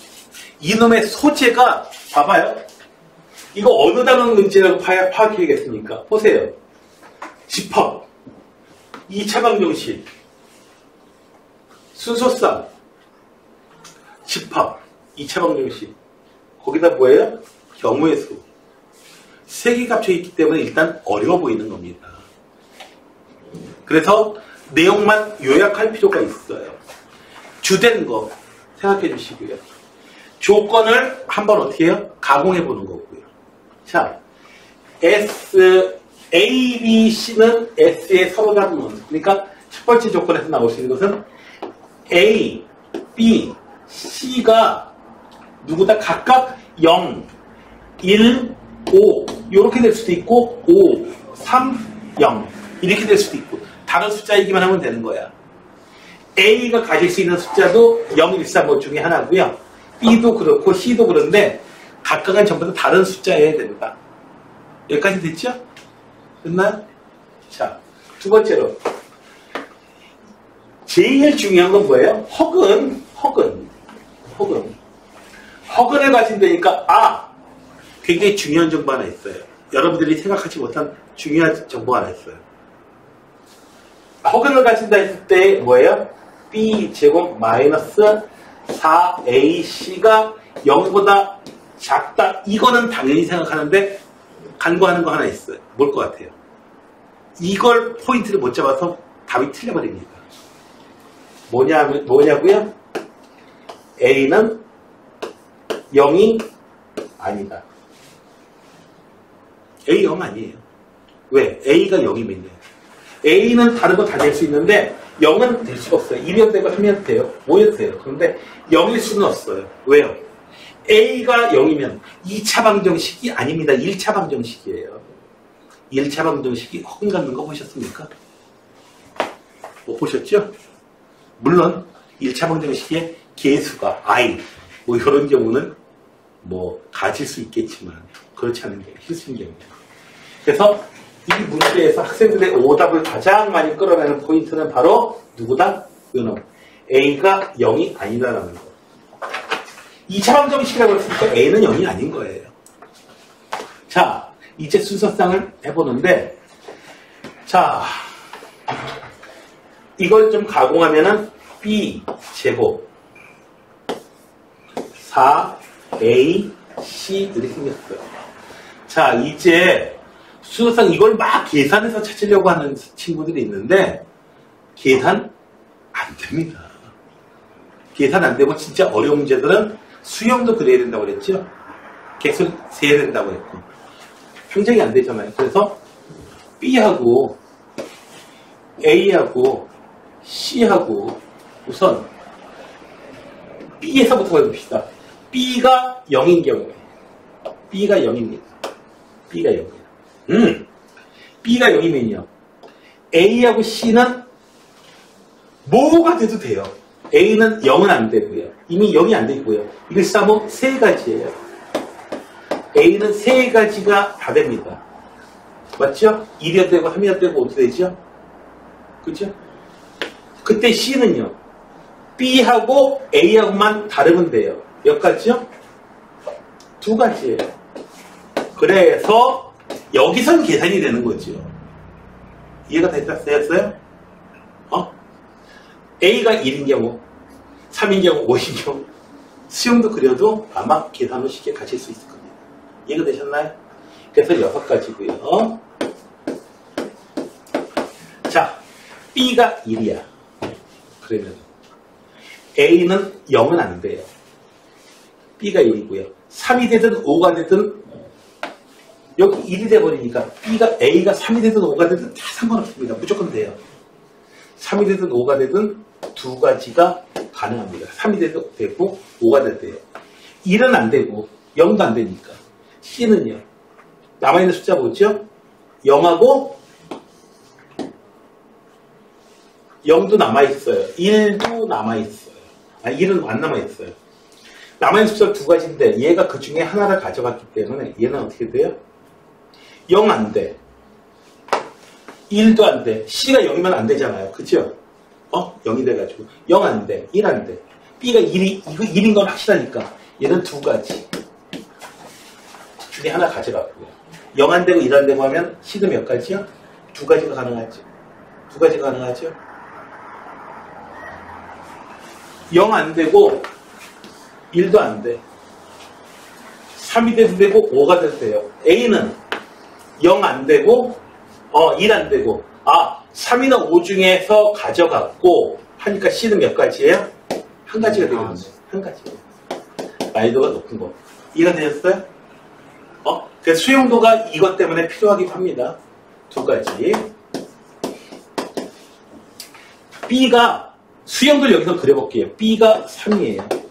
이놈의 소재가 봐봐요. 이거 어느 단원 문제라고 파악해야겠습니까? 보세요. 집합, 2차 방정식, 순서쌍, 집합, 2차 방정식. 거기다 뭐예요? 경우의 수. 3개 값이 있기 때문에 일단 어려워 보이는 겁니다. 그래서 내용만 요약할 필요가 있어요. 주된 거 생각해 주시고요. 조건을 한번 어떻게 해요? 가공해 보는 거고요. 자, S, A, B, C는 S의 서로 다른 원소. 그러니까 첫 번째 조건에서 나올 수 있는 것은 A, B, C가 누구다 각각 0, 1, 5 이렇게 될 수도 있고 5, 3, 0 이렇게 될 수도 있고 다른 숫자이기만 하면 되는 거야. A가 가질 수 있는 숫자도 0, 1, 3, 5 중에 하나고요. B도 그렇고 C도 그런데 각각은 전부 다 다른 숫자여야 된다. 여기까지 됐죠? 됐나요? 자, 두 번째로 제일 중요한 건 뭐예요? 허근을 가진다니까 굉장히 중요한 정보 하나 있어요. 여러분들이 생각하지 못한 중요한 정보 하나 있어요. 허근을 가진다 했을 때 뭐예요? B제곱 마이너스 4AC가 0보다 작다. 이거는 당연히 생각하는데 간과하는 거 하나 있어요. 뭘 것 같아요? 이걸 포인트를 못 잡아서 답이 틀려버립니다. 뭐냐고요? A는 0이 아니다. A 0 아니에요. 왜? A가 0이면요. A는 다른 거 다 낼 수 있는데 0은 될 수가 없어요. 1이어도 되고 3이어도 돼요. 5이어도 돼요. 그런데 0일 수는 없어요. 왜요? A가 0이면 2차 방정식이 아닙니다. 1차 방정식이에요. 1차 방정식이 허근 갖는 거 보셨습니까? 못 보셨죠? 물론 1차 방정식의 개수가 I 뭐 이런 경우는 뭐 가질 수 있겠지만 그렇지 않은 게 필수인 경우입니다. 그래서 이 문제에서 학생들의 오답을 가장 많이 끌어내는 포인트는 바로 누구다? 이놈 A가 0이 아니다라는 거. 2차 방정식이라고 했으니까 A는 0이 아닌 거예요. 자, 이제 순서상을 해보는데, 자, 이걸 좀 가공하면은 B 제곱 4A C 이렇게 생겼어요. 자, 이제 순서상 이걸 막 계산해서 찾으려고 하는 친구들이 있는데 계산 안 됩니다. 계산 안 되고 진짜 어려운 문제들은 수형도 그려야 된다고 그랬죠? 객수 세야 된다고 했고 평정이 안 되잖아요. 그래서 B하고 A하고 C하고 우선 B에서부터 해봅시다. B가 0인 경우에 B가 0입니다. B가 0이에요. B가 0이면요. A하고 C는 뭐가 돼도 돼요. A는 0은 안 되고요. 이미 0이 안 되고요. 1, 3, 5 세 가지예요. A는 세 가지가 다 됩니다. 맞죠? 1이어도 되고 3이어도 되고 5도 되죠? 그죠? 그때 C는요. B하고 A하고만 다르면 돼요. 몇 가지요? 두 가지예요. 그래서 여기선 계산이 되는 거죠. 이해가 되셨어요? A가 1인 경우, 3인 경우, 5인 경우 수형도 그려도 아마 계산으로 쉽게 가실 수 있을 겁니다. 이해가 되셨나요? 그래서 6가지고요. 자, B가 1이야. 그러면 A는 0은 안 돼요. B가 1이고요. 3이 되든 5가 되든 여기 1이 돼버리니까 A가 3이 되든 5가 되든 다 상관없습니다. 무조건 돼요. 3이 되든 5가 되든 두 가지가 가능합니다. 3이 돼도 되고 5가 돼도 돼요. 1은 안 되고 0도 안 되니까 C는요. 남아있는 숫자 뭐죠? 0하고 0도 남아있어요. 1도 남아있어요. 1은 안 남아있어요. 남아있는 숫자 두 가지인데 얘가 그 중에 하나를 가져갔기 때문에 얘는 어떻게 돼요? 0 안 돼. 1도 안 돼. C가 0이면 안 되잖아요. 그죠? 0이 돼가지고 0 안 돼. 1 안 돼. B가 1인 건 확실하니까 얘는 두 가지 중에 하나 가져갔고요. 0 안 되고 1 안 되고 하면 C는 몇 가지요? 두 가지가 가능하죠. 두 가지가 가능하죠. 0 안 되고 1도 안 돼. 3이 돼도 되고 5가 돼도 돼요. A는 0 안 되고 1 안 되고 3이나 5 중에서 가져갔고 하니까 C는 몇 가지예요? 한 가지가 되겠네. 한 가지. 난이도가 높은 거. 이해가 되셨어요? 그래서 수용도가 이것 때문에 필요하기도 합니다. 두 가지. B가 수용도를 여기서 그려볼게요. B가 3이에요.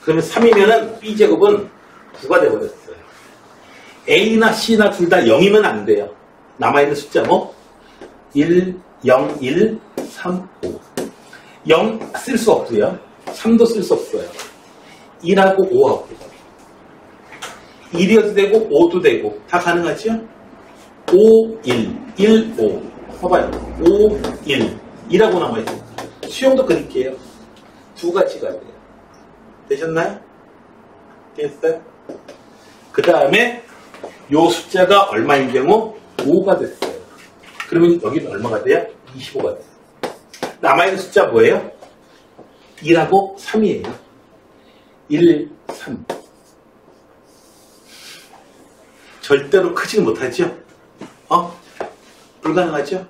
그러면 3이면은 B제곱은 9가 되어버렸어요. A나 C나 둘 다 0이면 안 돼요. 남아있는 숫자 뭐? 1, 0, 1, 3, 5. 0 쓸 수 없고요. 3도 쓸 수 없어요. 1하고 5하고. 1이어도 되고 5도 되고 다 가능하죠? 5, 1, 1, 5. 봐봐요. 5, 1. 2라고 남아있어요. 수용도 그릴게요. 두 가지가 돼요. 되셨나요? 됐어요? 그 다음에 요 숫자가 얼마인 경우? 5가 됐어요. 그러면 여기는 얼마가 돼요? 25가 돼요. 남아있는 숫자 뭐예요? 1하고 3이에요. 1, 3. 절대로 크지는 못하죠? 불가능하죠?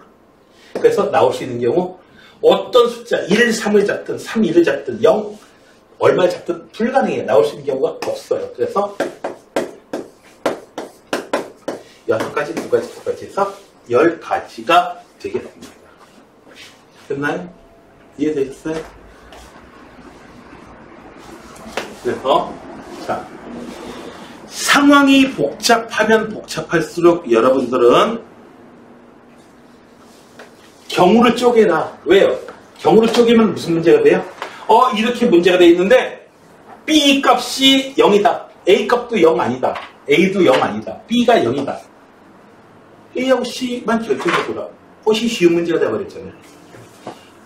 그래서 나올 수 있는 경우 어떤 숫자 1, 3을 잡든 3, 1을 잡든 0 얼마를 잡든 불가능해요. 나올 수 있는 경우가 없어요. 그래서 6가지, 2가지, 2가지 해서 10가지가 되겠습니다. 됐나요? 이해되셨어요? 그래서 자, 상황이 복잡하면 복잡할수록 여러분들은 경우를 쪼개라. 왜요? 경우를 쪼개면 무슨 문제가 돼요? 이렇게 문제가 돼 있는데 B 값이 0이다. A 값도 0 아니다. A도 0 아니다. B가 0이다. A하고 C만 결정해보라. 훨씬 쉬운 문제가 돼버렸잖아요.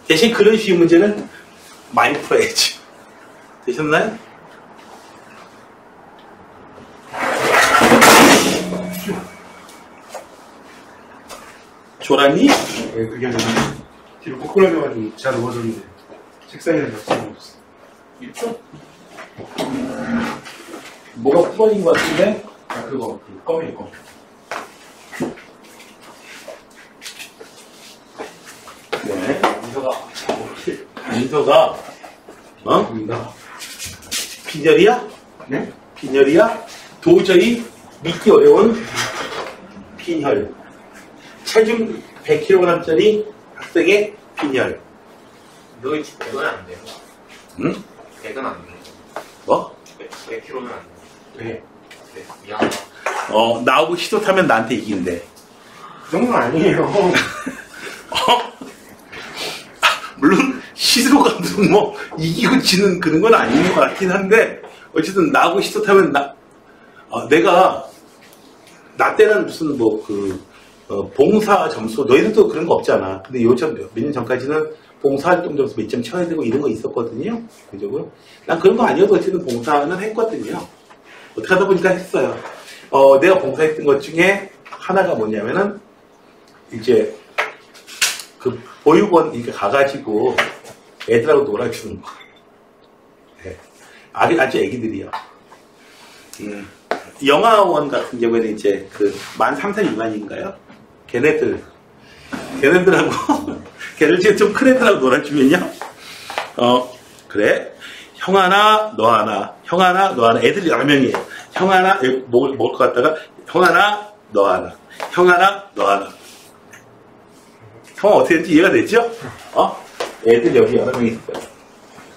대신 그런 쉬운 문제는 많이 풀어야지. 되셨나요? 졸았니? 네, 그게 아니라 뒤로 꼬꾸라져가지고 잘 누워졌는데 책상에 넣었어. 있죠? 뭐가 부러진 것 같은데? 아, 그거 그 껌이에요, 껌. 네. 민서가 입니다. 빈혈이야? 네? 빈혈이야? 도저히 믿기 어려운 빈혈. 체중 100kg짜리 학생의 빈혈. 너 지금 100은 안 돼요. 응? 100은 안 돼요. 뭐? 100kg는 안 돼요. 네. 네, 미안하다. 나하고 시도 타면 나한테 이긴대. 그 정도는 아니에요. 물론 시도가 무슨 뭐 이기고 지는 그런 건 아닌 것 같긴 한데 어쨌든 나하고 시도 타면 내가 나 때는 무슨 봉사 점수 너희들도 그런 거 없잖아. 근데 요즘 몇 년 전까지는 봉사활동 점수 몇 점 쳐야 되고 이런 거 있었거든요. 그죠? 난 그런 거 아니어도 어쨌든 봉사는 했거든요. 어떻게 하다 보니까 했어요. 내가 봉사했던 것 중에 하나가 뭐냐면은 이제 그 보육원 이렇게 가가지고 애들하고 놀아주는 거. 네. 아주 애기들이요. 영화원 같은 경우에는 이제 만 3살 미만인가요? 걔네들하고 걔를 지금 좀 큰 애들하고 놀아주면요. 그래. 형 하나, 너 하나. 형 하나, 너 하나. 애들이 여러 명이에요. 형 하나, 먹을 것 같다가 형 하나, 너 하나. 형 하나, 너 하나. 형 어떻게 되는지 이해가 되죠? 애들 여기 여러 명 있어요.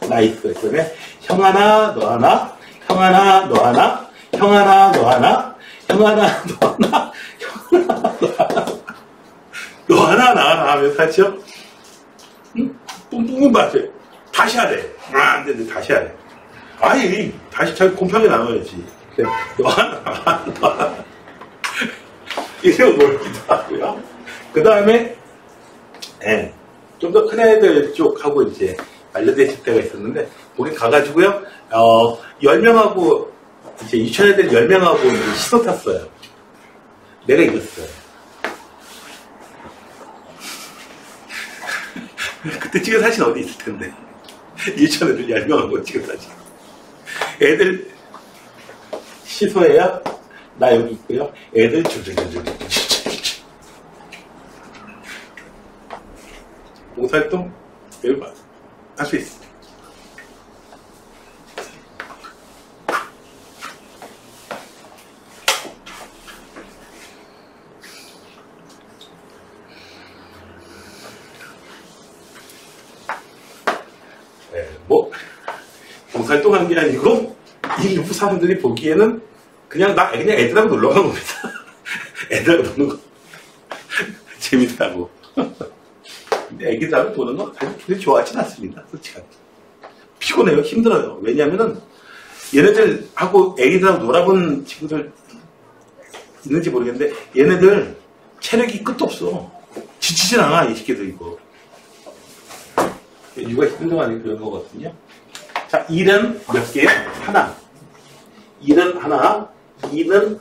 나 있어요. 그러면 형 하나, 너 하나. 형 하나, 너 하나. 형 하나, 너 하나. 형 하나, 너 하나. 형 하나, 너 하나. 너 하나, 나 하나 하면서 하죠? 응? 뿡뿡뿡 맞아요. 다시 하래. 안 돼, 다시 하래. 아니, 다시 자기 곰팡이 나눠야지. 그래, 너 하나, 너 하나. 이래고 놀기도 하고요. 그 다음에, 좀 더 큰 애들 쪽하고 이제 알려드릴 때가 있었는데, 우리 가가지고요, 10명하고, 이제 유치원 애들 10명하고 이제 시도 탔어요. 내가 이겼어요. 그때 찍은 사진 어디 있을 텐데. 유치원 애들 10명하고 찍은 사진. 애들 시소해요. 나 여기 있고요. 애들 줄줄줄줄. 봉사활동 매일 할 수 있어. 봉사활동한 게 아니고 일부 사람들이 보기에는 그냥 애들하고 놀러 가는 겁니다. 애들하고 노는 거 재밌다고. 근데 애기들하고 노는 거 사실 그렇게 좋아하진 않습니다. 솔직하게. 피곤해요. 힘들어요. 왜냐면은 얘네들하고 애기들하고 놀아본 친구들 있는지 모르겠는데 얘네들 체력이 끝도 없어. 지치진 않아. 이 새끼들 이거. 육아 힘들어하는 그런 거거든요. 자, 1은 몇 개요? 하나. 1은 하나. 2는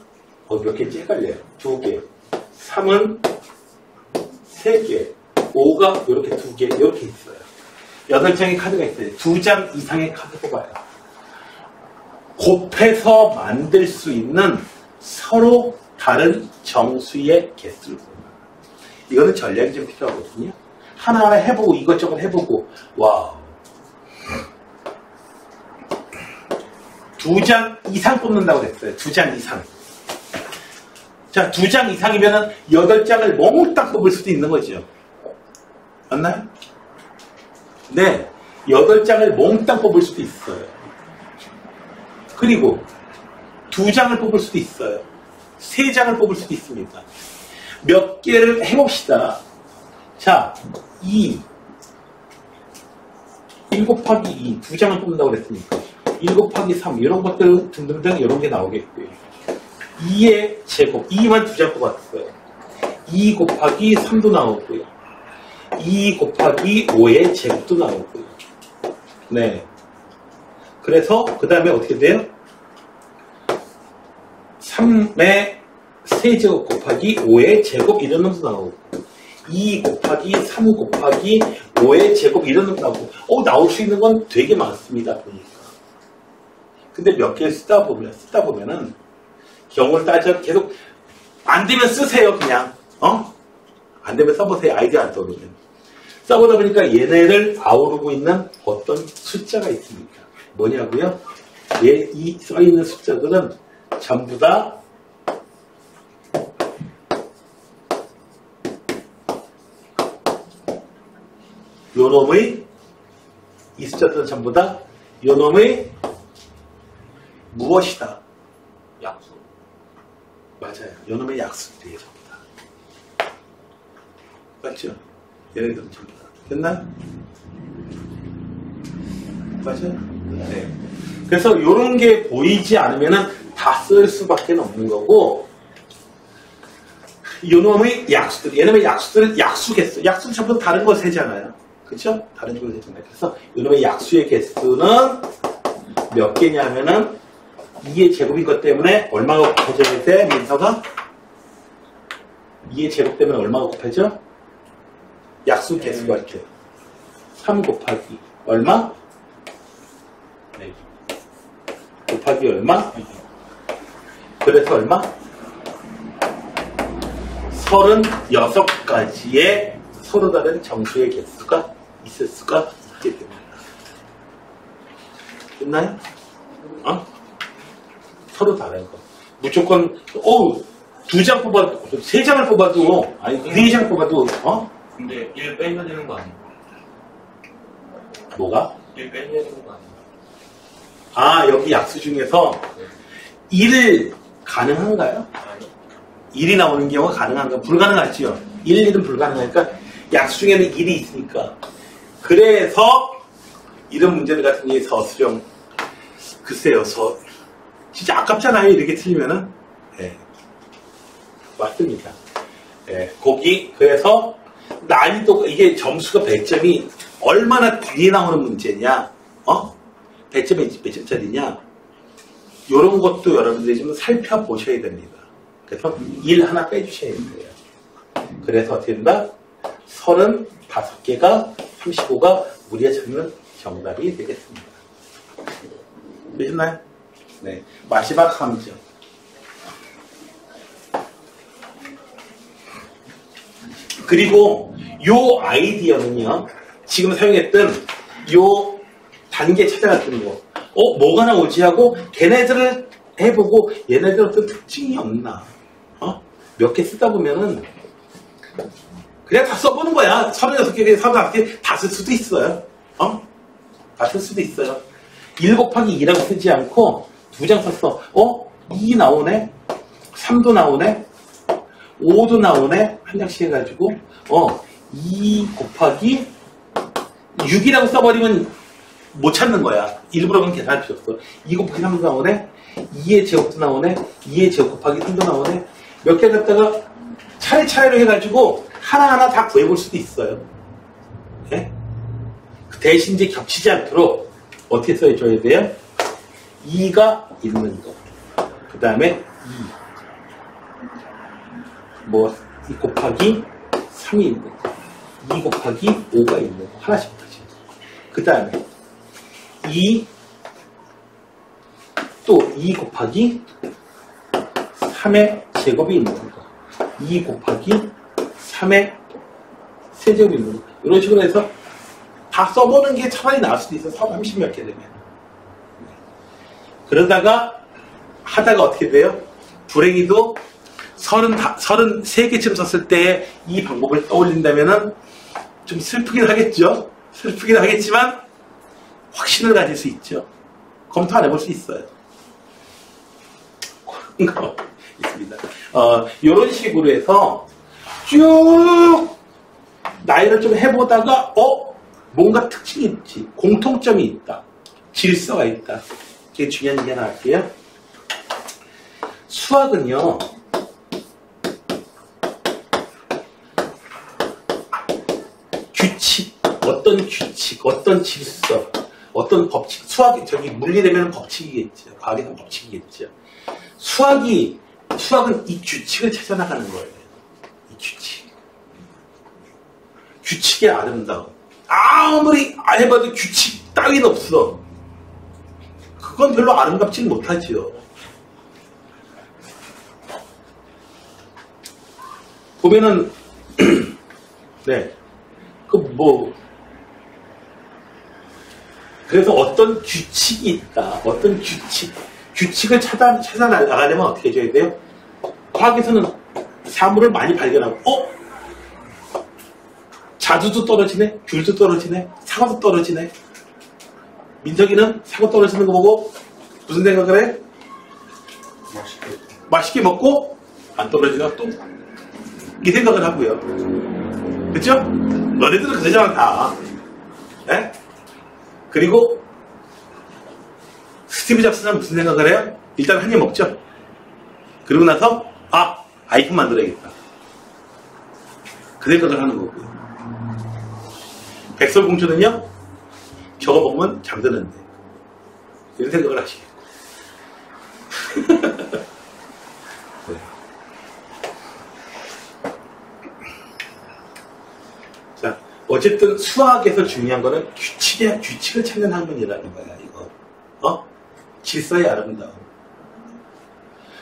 몇 개인지 헷갈려요. 2개. 3은 3개. 5가 이렇게 2개. 이렇게 있어요. 8장의 카드가 있어요. 2장 이상의 카드 뽑아요. 곱해서 만들 수 있는 서로 다른 정수의 개수를 뽑아요. 이거는 전략이 좀 필요하거든요. 하나하나 해보고 이것저것 해보고 와우. 2장 이상 뽑는다고 그랬어요. 2장 이상. 자, 2장 이상이면은 8장을 몽땅 뽑을 수도 있는 거죠. 맞나요? 네, 8장을 몽땅 뽑을 수도 있어요. 그리고 2장을 뽑을 수도 있어요. 3장을 뽑을 수도 있습니다. 몇 개를 해봅시다. 자, 1 곱하기 2, 2장을 뽑는다고 그랬으니까 1 곱하기 3 이런 것들 등등등 이런 게 나오겠고요. 2의 제곱, 2만 2장 뽑았어요. 2 곱하기 3도 나오고요. 2 곱하기 5의 제곱도 나오고요. 네. 그래서 그 다음에 어떻게 돼요? 3의 세제곱 곱하기 5의 제곱 이런 놈도 나오고 2 곱하기 3 곱하기 5의 제곱 이런 놈도 나오고 나올 수 있는 건 되게 많습니다. 보니까. 근데 몇 개를 쓰다 보면은 경우를 따져 계속 안 되면 쓰세요. 그냥 안 되면 써보세요. 아이디어 안 떠오르면. 써보다 보니까 얘네를 아우르고 있는 어떤 숫자가 있습니다. 뭐냐고요? 이 써있는 숫자들은 전부 다 요놈의 이 숫자들은 전부 다 요놈의 무엇이다? 약수. 맞아요. 요놈의 약수들이에요. 전부 다. 맞죠? 얘네들은 전부 다. 됐나요? 맞아요? 네. 그래서 요런 게 보이지 않으면은 다 쓸 수밖에 없는 거고, 요놈의 약수들, 얘네의 약수들은 약수 개수, 약수는 전부 다른 걸 세잖아요. 그쵸? 다른 걸 세잖아요. 그래서 요놈의 약수의 개수는 몇 개냐면은 2의 제곱인 것 때문에 얼마가 곱해져야 돼? 민서가? 2의 제곱 때문에 얼마가 곱해져? 약수 개수가 이렇게 3 곱하기 얼마? 네. 곱하기 얼마? 그래서 얼마? 36가지의 서로 다른 정수의 개수가 있을 수가 있게 됩니다. 됐나요? 서로 다른 거. 무조건 2장 뽑아도 3장을 뽑아도 아니 4장 뽑아도 근데 1 빼면 되는 거 아니에요? 뭐가? 1 빼면 되는 거 아니에요? 여기 약수 중에서 1을 가능한가요? 아니. 1이 나오는 경우가 가능한가? 불가능하지요. 1은 불가능하니까 약수 중에는 1이 있으니까. 그래서 이런 문제들 같은 경우에 서술형 글쎄요. 진짜 아깝잖아요. 이렇게 틀리면은. 네. 맞습니다. 네. 거기 그래서 난이도가 이게 점수가 100점이 얼마나 뒤에 나오는 문제냐? 100점이 몇 점짜리냐? 이런 것도 여러분들이 좀 살펴보셔야 됩니다. 그래서 1 하나 빼주셔야 돼요. 그래서 어떻게 된다? 35개가 35가 우리가 찾는 정답이 되겠습니다. 되셨나요? 네. 마지막 함정. 그리고 요 아이디어는요, 지금 사용했던 요 단계 찾아갔던 거, 뭐가 나오지 하고 걔네들을 해보고 얘네들 어떤 특징이 없나, 몇 개 쓰다 보면은 그냥 다 써보는 거야. 36개, 35개 다 쓸 수도 있어요. 다 쓸 수도 있어요. 1 곱하기 2라고 쓰지 않고 2장 썼어. 2 나오네? 3도 나오네? 5도 나오네? 한 장씩 해가지고 2 곱하기 6이라고 써버리면 못 찾는 거야. 일부러 그건 계산할 필요 없어. 2 곱하기 3도 나오네? 2의 제곱도 나오네? 2의 제곱 곱하기 3도 나오네? 몇 개 갖다가 차례차례로 해가지고 하나하나 다 구해볼 수도 있어요. 네? 대신 이제 겹치지 않도록 어떻게 써줘야 돼요? 2가 있는 거. 그 다음에 2 곱하기 3이 있는 거. 2 곱하기 5가 있는 거. 하나씩 붙어지. 그 다음에 2 곱하기 3의 제곱이 있는 거. 2 곱하기 3의 세제곱이 있는 거. 이런 식으로 해서 다 써보는 게 차라리 나을 수도 있어. 30몇 개 되면. 그러다가 하다가 어떻게 돼요? 불행히도 33개쯤 썼을 때 이 방법을 떠올린다면은 좀 슬프긴 하겠죠? 슬프긴 하겠지만 확신을 가질 수 있죠. 검토 안 해볼 수 있어요. 그런 거 있습니다. 이런 식으로 해서 쭉 나이를 좀 해보다가 뭔가 특징이 있지, 공통점이 있다, 질서가 있다. 이게 중요한 얘기 하나 할게요. 수학은요, 규칙, 어떤 질서, 어떤 법칙, 저기 물리되면 법칙이겠죠. 과학에서는 법칙이겠죠. 수학은 이 규칙을 찾아나가는 거예요. 이 규칙. 규칙의 아름다움. 아무리 해봐도 규칙 따위는 없어. 그건 별로 아름답지는 못하지요. 보면은, 네. 그래서 어떤 규칙이 있다. 어떤 규칙을 찾아나가려면 어떻게 해줘야 돼요? 과학에서는 사물을 많이 발견하고, 자두도 떨어지네? 귤도 떨어지네? 사과도 떨어지네? 민석이는 사과 떨어지는 거 보고 무슨 생각을 해? 맛있게 먹고 안 떨어지나 또? 이 생각을 하고요. 그쵸? 너네들은 그러잖아 다. 네? 그리고 스티브 잡스는 무슨 생각을 해요? 일단 한 입 먹죠. 그리고 나서 아이폰 만들어야겠다. 그 생각을 하는 거고요. 백설공주는요, 저거 먹으면 잠드는데. 이런 생각을 하시겠고. 네. 자, 어쨌든 수학에서 중요한 거는 규칙을 찾는 학문이라는 거야, 이거. 질서의 아름다움.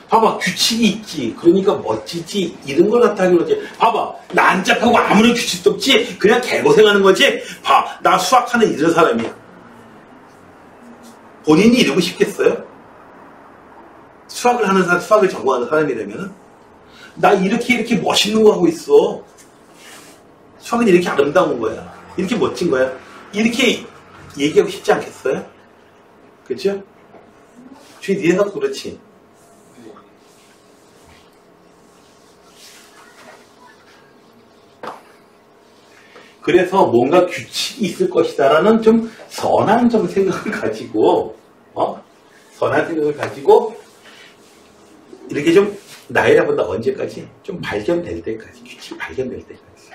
봐봐, 규칙이 있지. 그러니까 멋지지. 이런 걸 갖다 하기로 하지. 봐봐, 나 안 짝하고 아무런 규칙도 없지. 그냥 개고생하는 거지. 나 수학하는 이런 사람이야. 본인이 이러고 싶겠어요? 수학을 하는 사람, 수학을 전공하는 사람이라면은 나 이렇게 멋있는 거 하고 있어. 수학은 이렇게 아름다운 거야. 이렇게 멋진 거야. 이렇게 얘기하고 싶지 않겠어요? 그렇죠? 주인 네 생각도 그렇지. 그래서 뭔가 규칙이 있을 것이다라는 좀 선한 좀 생각을 가지고, 선한 생각을 가지고, 이렇게 좀 나이라보다 언제까지? 좀 발견될 때까지, 규칙이 발견될 때까지.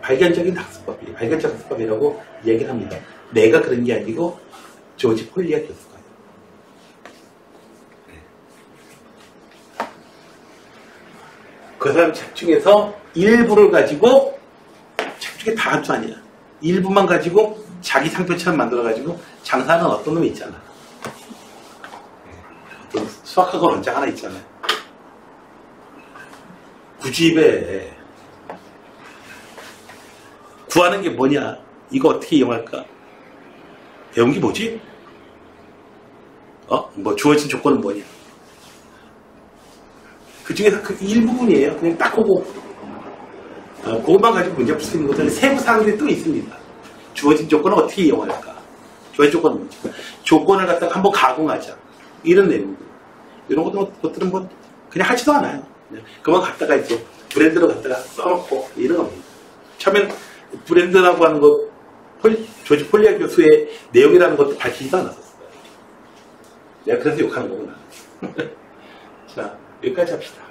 발견적인 학습법이에요. 발견적 학습법이라고 얘기를 합니다. 내가 그런 게 아니고, 조지 폴리아 교수가. 그 사람 책 중에서 일부를 가지고, 책 중에 다 한 수 아니야. 일부만 가지고 자기 상표처럼 만들어가지고 장사하는 어떤 놈이 있잖아. 어떤 수학학원 원장 하나 있잖아요. 구집에 구하는 게 뭐냐? 이거 어떻게 이용할까? 배운 게 뭐지? 주어진 조건은 뭐냐? 그 중에서 그 일부분이에요. 그냥 딱 보고. 그것만 가지고 문제 풀 수 있는 것들은 세부 사항들이 또 있습니다. 주어진 조건을 어떻게 이용할까? 주어진 조건은 뭐지? 조건을 갖다가 한번 가공하자. 이런 내용. 이런 것들은 뭐 그냥 하지도 않아요. 그만 갖다가 이제 브랜드로 갖다가 써놓고 이런 겁니다. 처음엔 브랜드라고 하는 것, 조지 폴리아 교수의 내용이라는 것도 밝히지도 않았었어요. 내가 그래서 욕하는 거구나. 자, 여기까지 합시다.